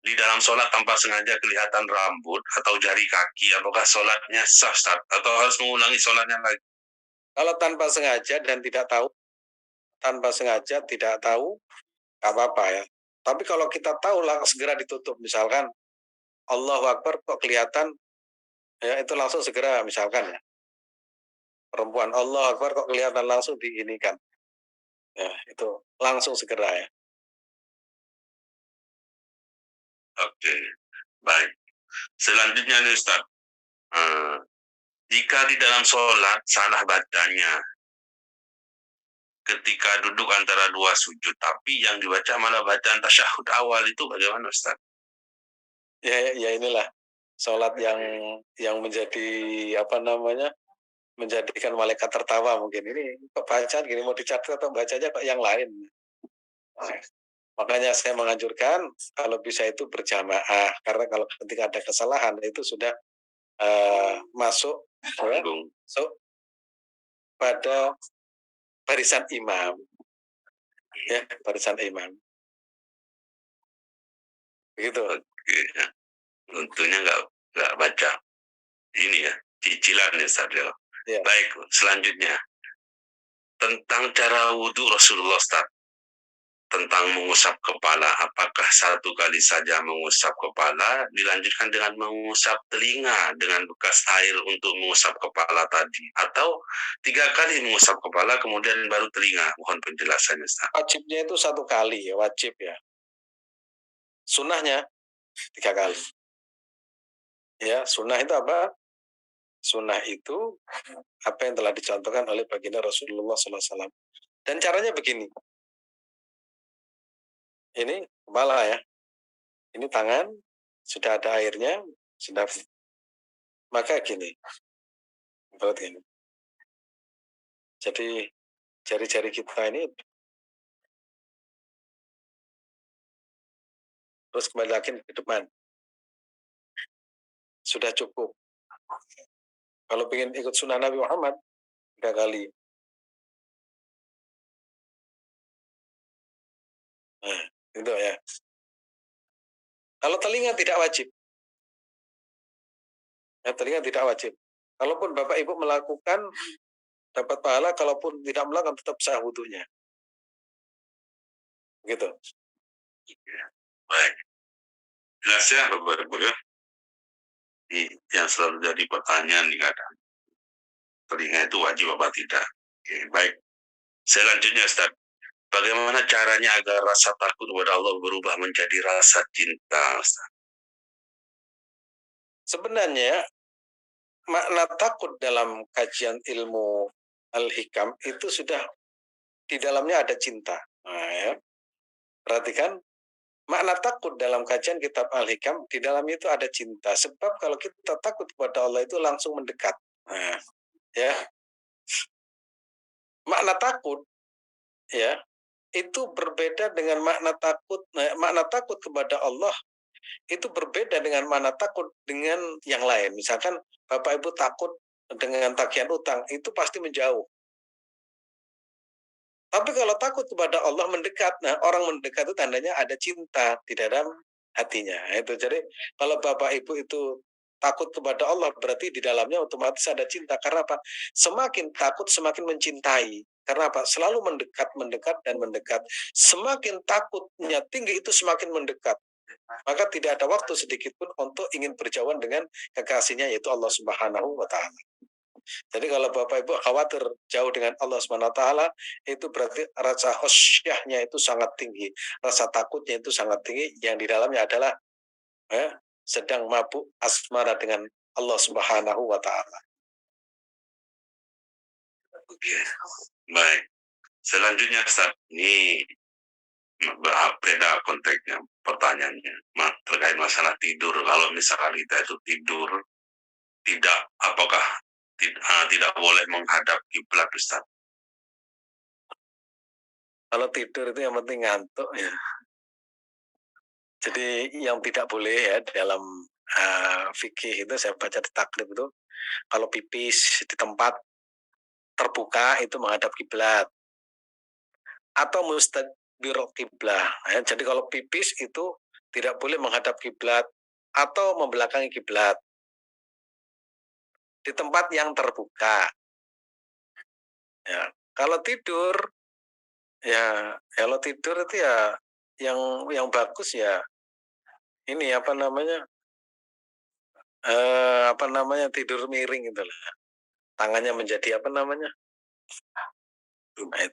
Di dalam sholat tanpa sengaja kelihatan rambut atau jari kaki, apakah sholatnya sah Ustaz? Atau harus mengulangi sholatnya lagi? Kalau tanpa sengaja dan tidak tahu, nggak apa-apa ya. Tapi kalau kita tahu langsung segera ditutup, misalkan Allahu Akbar kok kelihatan, ya itu langsung segera, misalkan ya, perempuan Allahu Akbar kok kelihatan, langsung diinikan. Ya, itu langsung segera ya. Oke, baik. Selanjutnya nih Ustaz, jika di dalam sholat salah bacanya ketika duduk antara dua sujud, tapi yang dibaca malah bacaan tasyahud awal, itu bagaimana Ustaz? Ya inilah sholat yang menjadi apa namanya, menjadikan malaikat tertawa mungkin. Ini kok bacaan gini, mau dicatat atau bacanya kok yang lain. Nah, makanya saya menganjurkan kalau bisa itu berjamaah, karena kalau ketika ada kesalahan itu sudah masuk pada barisan imam, ya barisan imam. Begitu. Oke, ya. Tentunya nggak baca ini ya, cicilan ya Ustaz. Ya. Baik, selanjutnya tentang cara wudhu Rasulullah Ustaz, tentang mengusap kepala, apakah satu kali saja mengusap kepala dilanjutkan dengan mengusap telinga dengan bekas air untuk mengusap kepala tadi, atau 3 kali mengusap kepala kemudian baru telinga? Mohon penjelasannya Ustaz. Wajibnya itu 1 kali ya, wajib ya. Sunnahnya 3 kali. Ya, sunnah itu apa? Sunnah itu apa yang telah dicontohkan oleh baginda Rasulullah SAW. Dan caranya begini. Ini kepala ya. Ini tangan, sudah ada airnya, sudah. Maka gini. Berarti ini. Jadi jari-jari kita ini terus kembali lagi ke depan. Sudah cukup. Kalau ingin ikut sunnah Nabi Muhammad, 3 kali. Nah, itu ya. Kalau telinga tidak wajib. Ya, telinga tidak wajib. Kalaupun Bapak Ibu melakukan, dapat pahala, kalaupun tidak melakukan tetap sah wudunya. Gitu. Baik. Jelas ya Bapak Ibu ya. Yang selalu jadi pertanyaan nih kadang. Telinga itu wajib apa tidak? Oke, baik. Selanjutnya Ustaz, bagaimana caranya agar rasa takut kepada Allah berubah menjadi rasa cinta Ustaz? Sebenarnya makna takut dalam kajian ilmu Al-Hikam itu sudah di dalamnya ada cinta. Nah, ya. Perhatikan, makna takut dalam kajian kitab Al-Hikam di dalamnya itu ada cinta. Sebab kalau kita takut kepada Allah itu langsung mendekat. Nah, ya. Makna takut ya itu berbeda dengan makna takut kepada Allah itu berbeda dengan makna takut dengan yang lain. Misalkan Bapak Ibu takut dengan tagihan utang, itu pasti menjauh. Tapi kalau takut kepada Allah mendekat, nah orang mendekat itu tandanya ada cinta di dalam hatinya. Nah, itu jadi kalau Bapak Ibu itu takut kepada Allah berarti di dalamnya otomatis ada cinta. Karena apa? Semakin takut semakin mencintai. Karena apa? Selalu mendekat, mendekat dan mendekat. Semakin takutnya tinggi itu semakin mendekat. Maka tidak ada waktu sedikit pun untuk ingin berjauhan dengan kekasihnya yaitu Allah Subhanahu wa taala. Jadi kalau Bapak Ibu khawatir jauh dengan Allah Subhanahu wa taala, itu berarti rasa khosyahnya itu sangat tinggi, rasa takutnya itu sangat tinggi yang di dalamnya adalah sedang mabuk asmara dengan Allah Subhanahu wa taala. Oke, baik. Selanjutnya Ustaz, ini beda konteksnya pertanyaannya terkait masalah tidur. Kalau misalkan kita itu tidur tidak, apakah tidak boleh menghadap kiblat Ustaz? Kalau tidur itu yang penting ngantuk ya. Jadi yang tidak boleh ya dalam fikih itu saya baca di takrib itu kalau pipis di tempat terbuka itu menghadap kiblat atau mustadbir kiblah. Ya, jadi kalau pipis itu tidak boleh menghadap kiblat atau membelakangi kiblat di tempat yang terbuka. Ya, kalau tidur ya kalau tidur itu ya yang bagus ya ini apa namanya tidur miring itu lah. Tangannya menjadi apa namanya? Nah,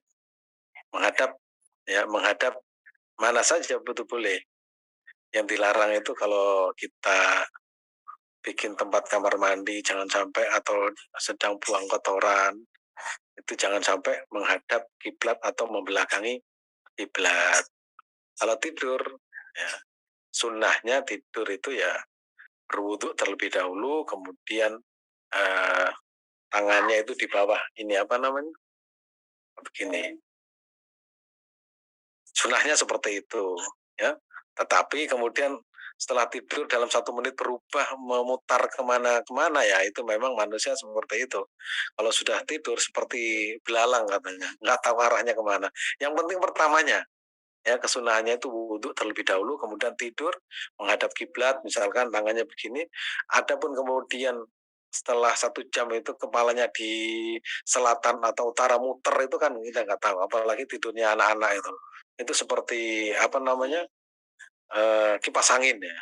menghadap ya menghadap mana saja betul boleh. Yang dilarang itu kalau kita bikin tempat kamar mandi jangan sampai atau sedang buang kotoran itu jangan sampai menghadap kiblat atau membelakangi kiblat. Kalau tidur ya sunnahnya tidur itu ya berwudhu terlebih dahulu kemudian eh, tangannya itu di bawah ini apa namanya begini. Sunnahnya seperti itu ya. Tetapi kemudian setelah tidur dalam 1 menit berubah memutar kemana-kemana ya itu memang manusia seperti itu. Kalau sudah tidur seperti belalang katanya, nggak tahu arahnya kemana. Yang penting pertamanya ya kesunahannya itu wudhu terlebih dahulu, kemudian tidur menghadap kiblat, misalkan tangannya begini. Adapun kemudian setelah 1 jam itu kepalanya di selatan atau utara muter itu kan kita nggak tahu, apalagi tidurnya anak-anak itu seperti apa namanya kipas angin ya.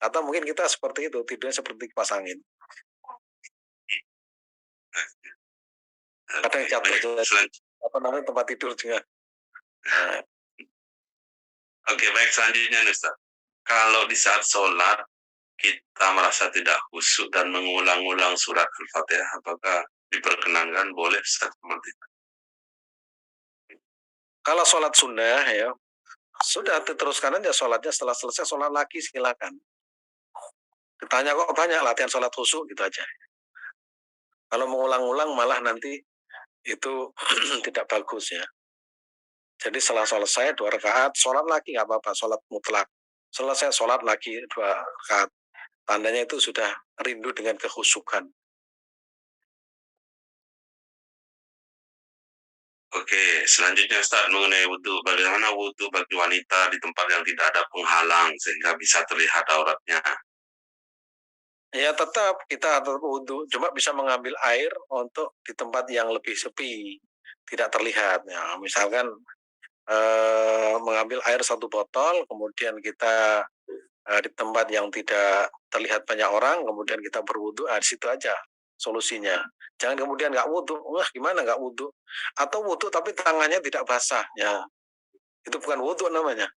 Atau mungkin kita seperti itu tidurnya seperti kipas angin. Kadang jatuh jadi apa namanya tempat tidur juga. Nah, Oke, baik, selanjutnya Ustaz. Kalau di saat sholat kita merasa tidak khusyuk dan mengulang-ulang surat Al-Fatihah, apakah diperkenankan boleh Ustaz? kalau sholat sunnah ya sudah diteruskan aja sholatnya, setelah selesai sholat lagi silakan. Ditanya kok banyak latihan sholat khusyuk gitu aja. Kalau mengulang-ulang malah nanti itu tidak bagus ya. Jadi setelah selesai 2 rakaat, sholat lagi nggak apa-apa, sholat mutlak. Selesai sholat lagi 2 rakaat. Tandanya itu sudah rindu dengan kekhusyukan. Oke, selanjutnya Ustaz mengenai wudhu. Bagaimana wudhu bagi wanita di tempat yang tidak ada penghalang sehingga bisa terlihat auratnya? Ya tetap kita tetap wudhu, cuma bisa mengambil air untuk di tempat yang lebih sepi, tidak terlihat. Ya, misalkan mengambil air 1 botol, kemudian kita di tempat yang tidak terlihat banyak orang, kemudian kita berwudhu, di situ aja solusinya. Jangan kemudian nggak wudhu, wah gimana nggak wudhu? Atau wudhu tapi tangannya tidak basah, ya itu bukan wudhu namanya.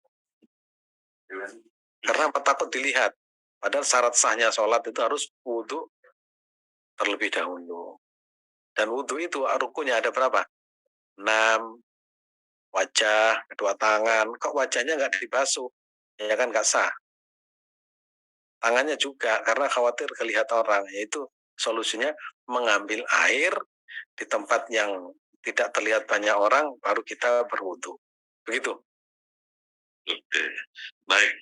Karena takut dilihat. Padahal syarat sahnya sholat itu harus wudhu terlebih dahulu. Dan wudhu itu rukunnya ada berapa? 6, wajah, kedua tangan. Kok wajahnya nggak dibasuh? Ya kan nggak sah. Tangannya juga karena khawatir kelihatan orang, yaitu solusinya mengambil air di tempat yang tidak terlihat banyak orang baru kita berwudu. Begitu. Oke, baik.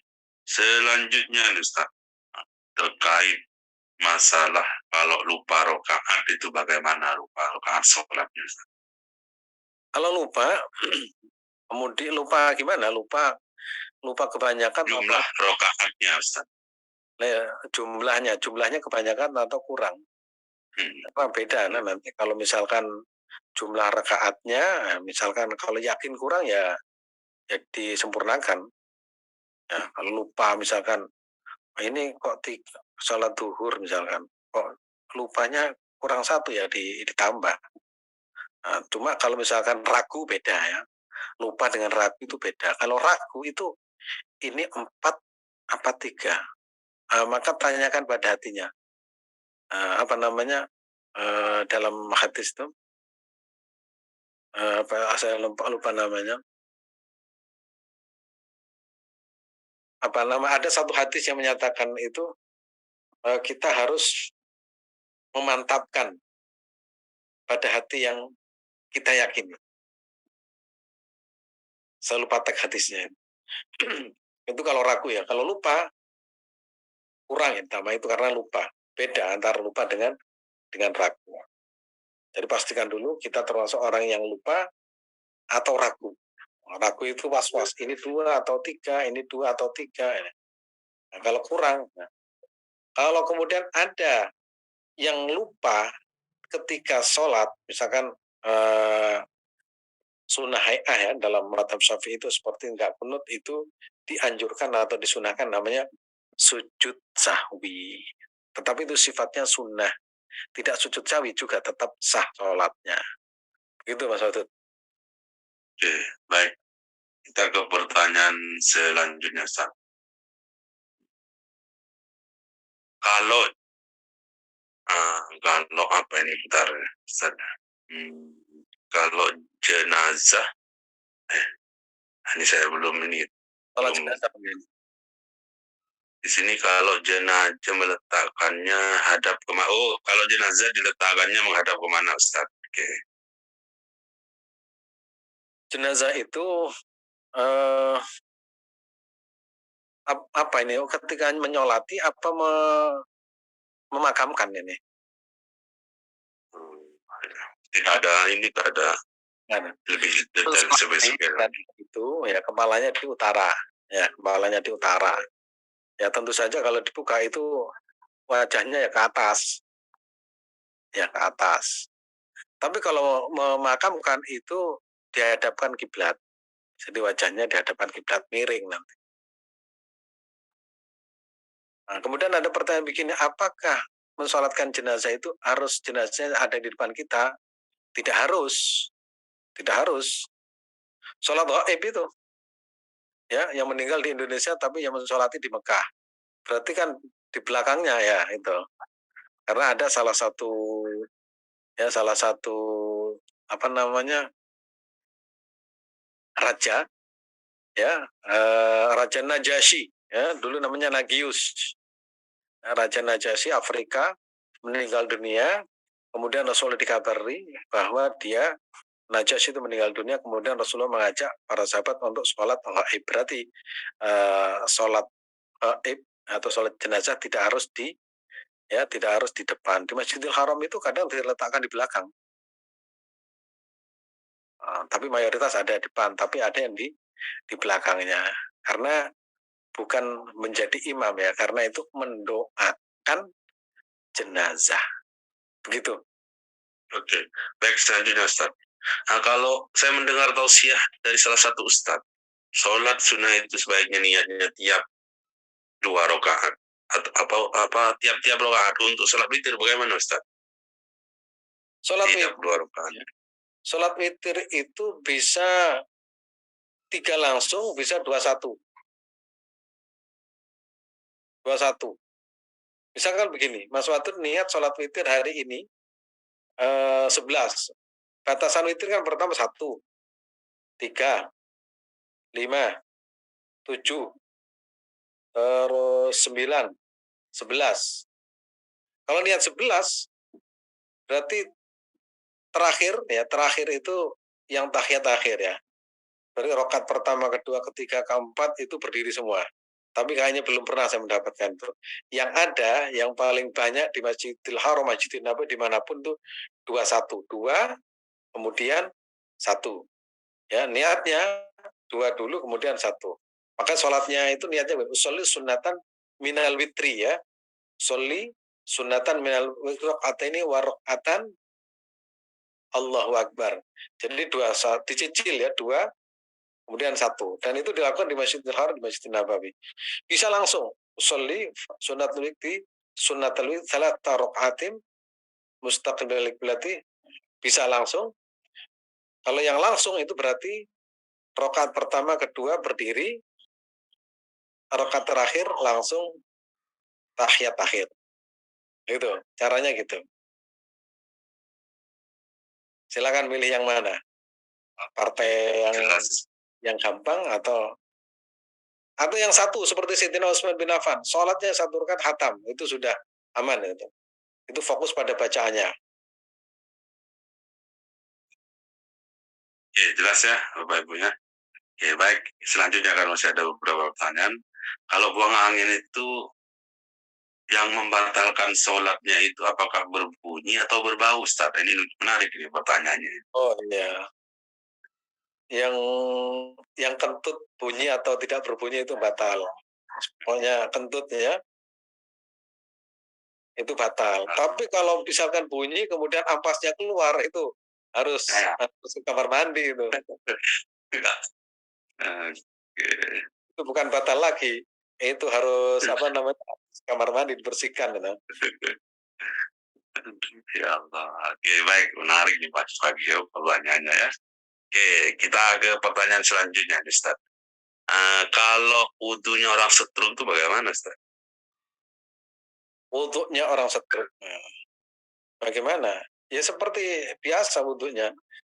Selanjutnya Ustaz, terkait masalah kalau lupa rokaat itu bagaimana lupa rokaat sholatnya Ustaz? Kalau lupa, kemudian lupa gimana? Lupa kebanyakan Jumlah rokaatnya, Ustaz. jumlahnya kebanyakan atau kurang? Apa beda? Nah, nanti kalau misalkan jumlah rakaatnya, misalkan kalau yakin kurang ya disempurnakan. Ya, kalau lupa misalkan ini kok sholat duhur misalkan, kok lupanya kurang satu ya ditambah. Nah, cuma kalau misalkan ragu beda ya, lupa dengan ragu itu beda. Kalau ragu itu ini 4 apa 3, maka tanyakan pada hatinya. Apa namanya, dalam hadis itu, apa saya lupa namanya. Apa nama, ada satu hadis yang menyatakan itu, kita harus memantapkan pada hati yang kita yakini. Saya lupa teks hadisnya. Itu kalau ragu ya. Kalau lupa kurang ya, tambah itu karena lupa. Beda antara lupa dengan ragu. Jadi pastikan dulu kita termasuk orang yang lupa atau ragu. Ragu itu was-was. Ini 2 atau 3, ini 2 atau 3. Nah, kalau kurang, nah, kalau kemudian ada yang lupa ketika sholat, misalkan sunnah hai'ah ya, dalam madhab syafi'i itu seperti enggak kunut itu dianjurkan atau disunahkan namanya sujud sahwi. Tetapi itu sifatnya sunnah. Tidak sujud sahwi juga tetap sah sholatnya. Begitu Mas Wadud. Oke, baik. Kita ke pertanyaan selanjutnya, Ustaz. Kalau kalau apa ini, bentar, Ustaz. Kalau jenazah, ini saya belum ini. Kalau Belum, jenazah begini. di sini kalau jenazah meletakkannya hadap kemana? Oh, kalau jenazah diletakkannya menghadap kemana, Ustaz? Oke. Jenazah itu eh, apa ini? Ketika menyolati apa memakamkan ini? Tidak ada ini, tidak ada Nah, lebih detail spesifik. itu ya kepalanya di utara, ya kepalanya di utara. Ya tentu saja kalau dibuka itu wajahnya ya ke atas, ya ke atas. Tapi kalau memakamkan itu dihadapkan kiblat, jadi wajahnya dihadapkan kiblat miring nanti. Nah, kemudian ada pertanyaan begini, apakah mensolatkan jenazah itu harus jenazahnya ada di depan kita? Tidak harus, tidak harus. Sholat gaib itu, ya, yang meninggal di Indonesia tapi yang mensolati di Mekah. Berarti kan di belakangnya ya itu. Karena ada salah satu apa namanya raja, ya, Raja Najasyi, ya, dulu namanya Nagius. Raja Najasyi Afrika meninggal dunia, kemudian Rasulullah dikabari bahwa dia Najasyi itu meninggal dunia, kemudian Rasulullah mengajak para sahabat untuk sholat gaib. Berarti sholat gaib atau sholat jenazah tidak harus di depan. Di Masjidil Haram itu kadang diletakkan di belakang. Tapi mayoritas ada di depan, tapi ada yang di belakangnya. Karena bukan menjadi imam ya, karena itu mendoakan jenazah. Begitu. Oke, baik, selanjutnya, Ustaz. Nah, kalau saya mendengar tausiah dari salah satu Ustaz, sholat sunnah itu sebaiknya niatnya tiap 2 rakaat atau apa tiap-tiap rakaat. Untuk sholat witir bagaimana, Ustaz? Sholat tiap 2 rakaat. Sholat witir itu bisa 3 langsung, bisa 21. 21. Misalkan begini, Mas Watur niat sholat witir hari ini 11. Batasan witir kan pertama 1, 3, 5, 7, terus 9, 11. Kalau niat 11, berarti terakhir itu yang tahiyat akhir ya. Berarti rokat pertama, kedua, ketiga, keempat itu berdiri semua. Tapi kayaknya belum pernah saya mendapatkan itu. Yang ada, yang paling banyak di Masjidil Haram, Masjidil Nabawi, dimanapun tuh 21. 2, kemudian satu. Ya, niatnya dua dulu kemudian satu. Maka sholatnya itu niatnya usolli sunnatan minal witri ya. Sholli sunnatan minal ini warokatan Allahu Akbar. Jadi dua saat dicicil ya, dua kemudian satu. Dan itu dilakukan di Masjidil Haram, di Masjidil Nabawi. Bisa langsung sholli sunnatul witri sunnatul witri salata rakaatim mustaqbil qiblati, bisa langsung. Kalau yang langsung itu berarti rakaat pertama kedua berdiri, rakaat terakhir langsung tahiyat akhir. Gitu, caranya gitu. Silakan milih yang mana? Partai yang gampang atau yang satu seperti Sayyidina Utsman bin Affan, sholatnya satu rakaat hatam, itu sudah aman itu. Itu fokus pada bacaannya. Oke, jelas ya Bapak Ibunya. Oke, baik. Selanjutnya kan masih ada beberapa pertanyaan. Kalau buang angin itu yang membatalkan sholatnya itu apakah berbunyi atau berbau, Ustaz? Ini menarik ini pertanyaannya. Oh iya, yang kentut bunyi atau tidak berbunyi itu batal. Pokoknya kentut ya, itu batal. Tapi kalau misalkan bunyi kemudian ampasnya keluar itu harus ke kamar mandi itu. Itu bukan batal lagi. Itu harus kamar mandi dibersihkan gitu. Ya Allah. Oke, baik, menarik nih Pak pagi ya pertanyaannya ya. Oke, kita ke pertanyaan selanjutnya nih, Ustaz. Kalau wudunya orang setrum itu bagaimana, Ustaz? Wudhunya orang stroke. Bagaimana? Ya seperti biasa wudhunya.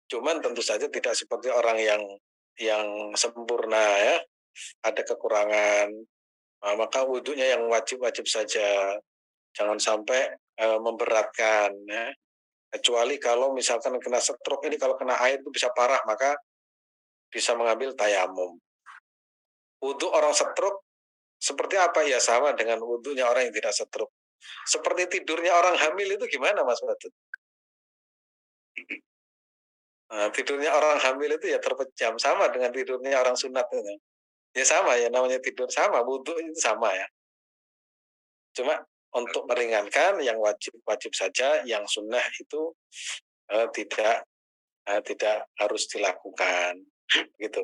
Cuman tentu saja tidak seperti orang yang sempurna ya. Ada kekurangan. Nah, maka wudhunya yang wajib-wajib saja. Jangan sampai memberatkan ya. Kecuali kalau misalkan kena stroke ini, kalau kena air itu bisa parah, maka bisa mengambil tayamum. Wudhu orang stroke seperti apa ya, sama dengan wudhunya orang yang tidak stroke. Seperti tidurnya orang hamil itu gimana Mas Batut? Nah, tidurnya orang hamil itu ya terpejam, sama dengan tidurnya orang sunat itu. Ya sama ya, namanya tidur sama, wudhu itu sama ya. Cuma untuk meringankan yang wajib-wajib saja, yang sunnah itu tidak harus dilakukan gitu.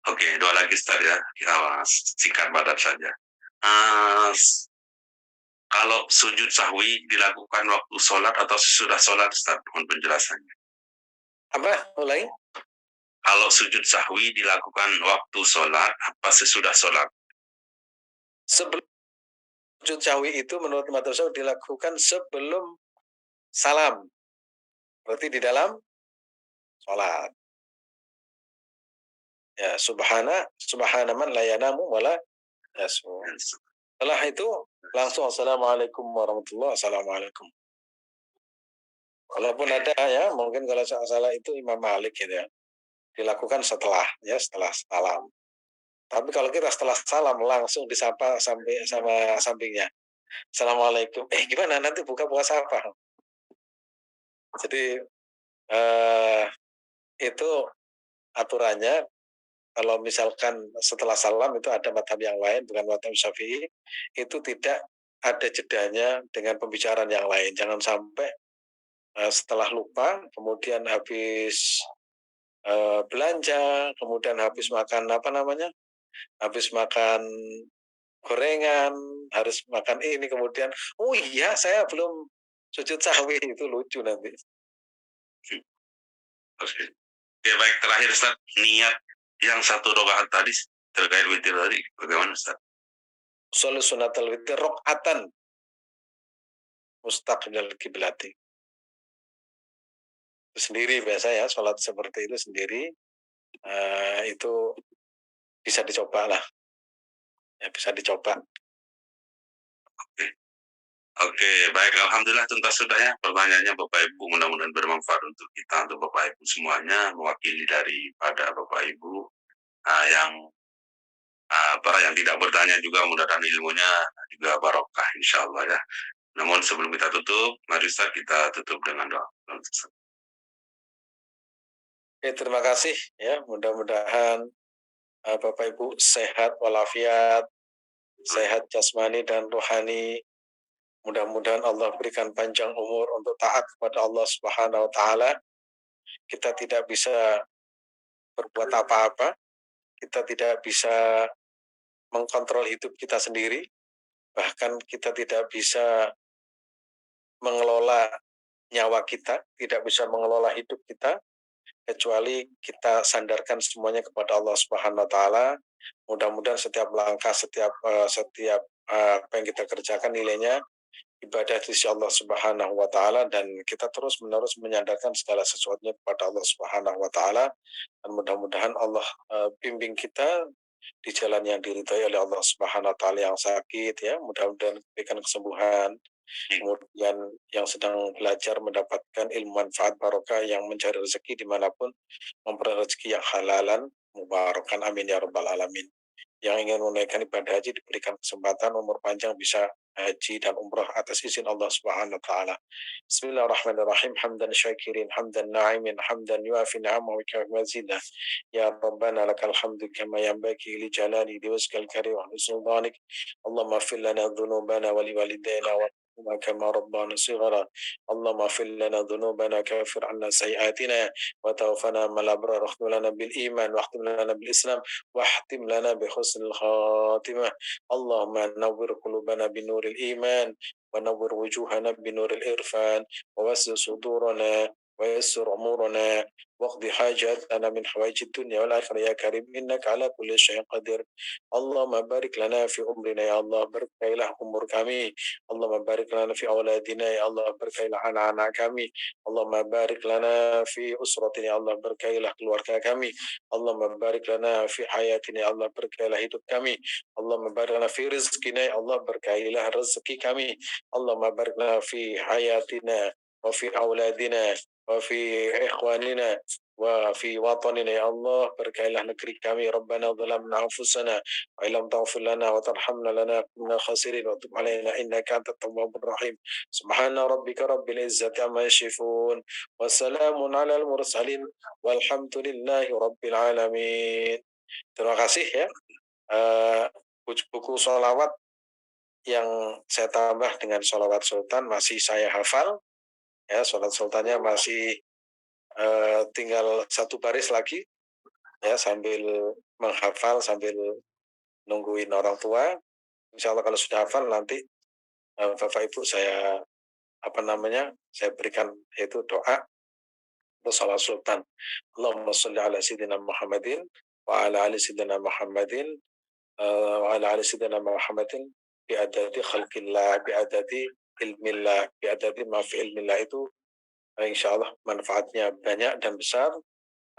Oke, dua lagi Ustaz ya. Kita singkat padat saja. Uh, Kalau sujud sahwi dilakukan waktu sholat atau sesudah sholat, Ustaz, mohon penjelasannya. Apa? Mulai? Kalau sujud sahwi dilakukan waktu sholat apa sesudah sholat? Sebelum sujud sahwi itu menurut Madzhab dilakukan sebelum salam. Berarti di dalam sholat. Ya, subhana man la yanamu wala yasu. Setelah itu langsung assalamualaikum warahmatullahi wabarakatuh. Walaupun ada ya, mungkin kalau salah itu Imam Malik gitu ya. Dilakukan setelah salam. Tapi kalau kita setelah salam langsung disapa sampai sama sampingnya. Assalamualaikum. Gimana nanti buka puasa apa? Jadi itu aturannya, kalau misalkan setelah salam itu ada madhab yang lain, bukan madhab Syafi'i, itu tidak ada jedanya dengan pembicaraan yang lain. Jangan sampai setelah lupa, kemudian habis belanja, kemudian habis makan habis makan gorengan, harus makan ini, kemudian, oh iya saya belum sujud sahwi, itu lucu nanti. Oke. Oke, baik, terakhir Ustaz, niat yang satu rakaat tadi terkait witir tadi bagaimana Ustaz? Sholli sunatal witir rokatan mustaqbil kiblati. Sendiri biasa ya, sholat seperti itu sendiri, itu bisa dicoba lah. Ya, bisa dicoba. Oke, baik. Alhamdulillah tuntas sudah ya pertanyaannya Bapak Ibu. Mudah-mudahan bermanfaat untuk kita, untuk Bapak Ibu semuanya, mewakili daripada Bapak Ibu yang para yang tidak bertanya juga mudah-mudahan ilmunya juga barokah insya Allah ya. Namun sebelum kita tutup, mari Ustaz kita tutup dengan doa. terima kasih ya. Mudah-mudahan Bapak Ibu sehat walafiat, sehat jasmani dan rohani. Mudah-mudahan Allah berikan panjang umur untuk taat kepada Allah Subhanahu wa taala. Kita tidak bisa berbuat apa-apa, kita tidak bisa mengkontrol hidup kita sendiri, bahkan kita tidak bisa mengelola nyawa kita, tidak bisa mengelola hidup kita, kecuali kita sandarkan semuanya kepada Allah Subhanahu wa taala. Mudah-mudahan setiap langkah, setiap apa yang kita kerjakan nilainya ibadah di sisi Allah Subhanahu wa taala, dan kita terus-menerus menyandarkan segala sesuatunya kepada Allah Subhanahu wa taala, dan mudah-mudahan Allah bimbing kita di jalan yang diridhai oleh Allah Subhanahu wa taala. Yang sakit ya, mudah-mudahan diberikan kesembuhan. Kemudian yang sedang belajar mendapatkan ilmu manfaat barokah, yang mencari rezeki dimanapun memperoleh rezeki yang halalan mubarakan, amin ya rabbal alamin. Yang ingin menunaikan ibadah haji diberikan kesempatan umur panjang bisa haji dan umrah atas izin Allah Subhanahu wa taala. Bismillahirrahmanirrahim. Hamdan syakirin, hamdan na'imin, hamdan yuafi ni'amahu wa yukafi mazidah. Ya Rabbana lakal hamdu kama yanbaghi li jalali wajhikal karim wa husni dhanik. Allahumma ighfir lana dhunubana wa liwalidayna wa كما ربنا صغرا. اللهم اغفر لنا ذنوبنا كفر عنا سيئاتنا وتوفنا مع الابرار واختم لنا بالايمان واختم لنا بالاسلام واختم لنا بحسن الخاتمة. اللهم نور قلوبنا بنور الإيمان ونور وجوهنا بنور الإرفان ووسع صدورنا ويسر أمورنا واقض حاجاتنا من حوائج الدنيا والآخرة يا كريم إنك على كل شيء قدير. اللهم بارك لنا في أمرنا يا الله، بارك إله أمور kami. اللهم بارك لنا في أولادنا يا الله، بارك إله anak-anak kami. Allahumma barik lana fi usratina ya Allah, berkailah keluarga kami. Allahumma barik lana fi hayatina ya Allah, berkailah hidup kami. Allahumma barik lana fi rizqina ya Allah, berkailah rezeki kami. Allahumma barik lana fi hayatina wa fi auladina wa fi ikhwanina wa fi watanina ya Allah, berkailah negeri kami. Rabbana zalamna anfusana wa illam taghfir lana wa tarhamna lanakunanna khasirin wa tub alaina innaka antat tawwabur rahim. Subhana rabbika rabbil izzati amma yasifun wa salamun alal mursalin walhamdulillahi rabbil alamin. Terima kasih ya. Buku sholawat yang saya tambah dengan sholawat sultan masih saya hafal ya. Sholawat sultannya masih tinggal satu baris lagi ya, sambil menghafal, sambil nungguin orang tua. Insya Allah kalau sudah hafal nanti Bapak Ibu saya saya berikan yaitu doa untuk sholawat sultan. Allahumma sholli ala sayyidina Muhammadin wa ala ali sayyidina Muhammadin wa ala ali sayyidina Muhammadin biadadi khalqillah, biadadi ilmillah, biadadi ma fi ilmillah. Itu insya Allah manfaatnya banyak dan besar.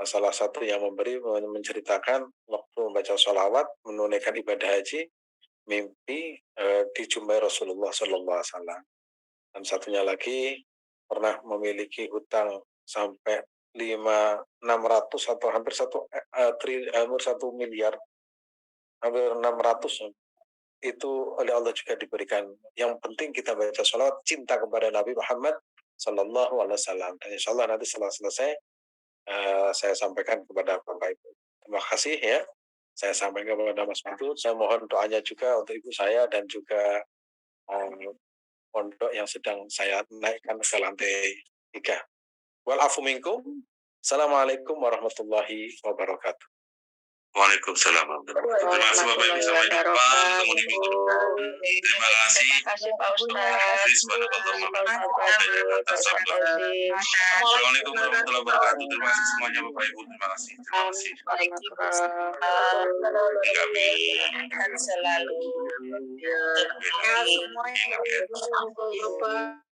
Salah satu yang memberi menceritakan waktu membaca sholawat menunaikan ibadah haji, mimpi dijumpai Rasulullah Sallallahu Alaihi Wasallam. Dan satunya lagi pernah memiliki hutang sampai 600 atau hampir 1 miliar, hampir 600 itu oleh Allah juga diberikan. Yang penting kita baca sholawat, cinta kepada Nabi Muhammad Sallallahu Alaihi Wasallam. Dan insya Allah nanti setelah selesai saya sampaikan kepada Bapak Ibu. Terima kasih ya. Saya sampaikan kepada Mas Putu. Saya mohon doanya juga untuk ibu saya dan juga pondok yang sedang saya naikkan ke lantai 3. Wal afu minkum. Assalamualaikum warahmatullahi wabarakatuh. Waalaikumsalam. Terima kasih Bapak Ibu, sampai jumpa, ketemu di minggu depan. Terima kasih. Terima kasih Pak Ustadz. Assalamualaikum warahmatullahi wabarakatuh. Terima kasih semuanya Bapak Ibu. Terima kasih. Terima kasih. Kami Selalu. ingat ya.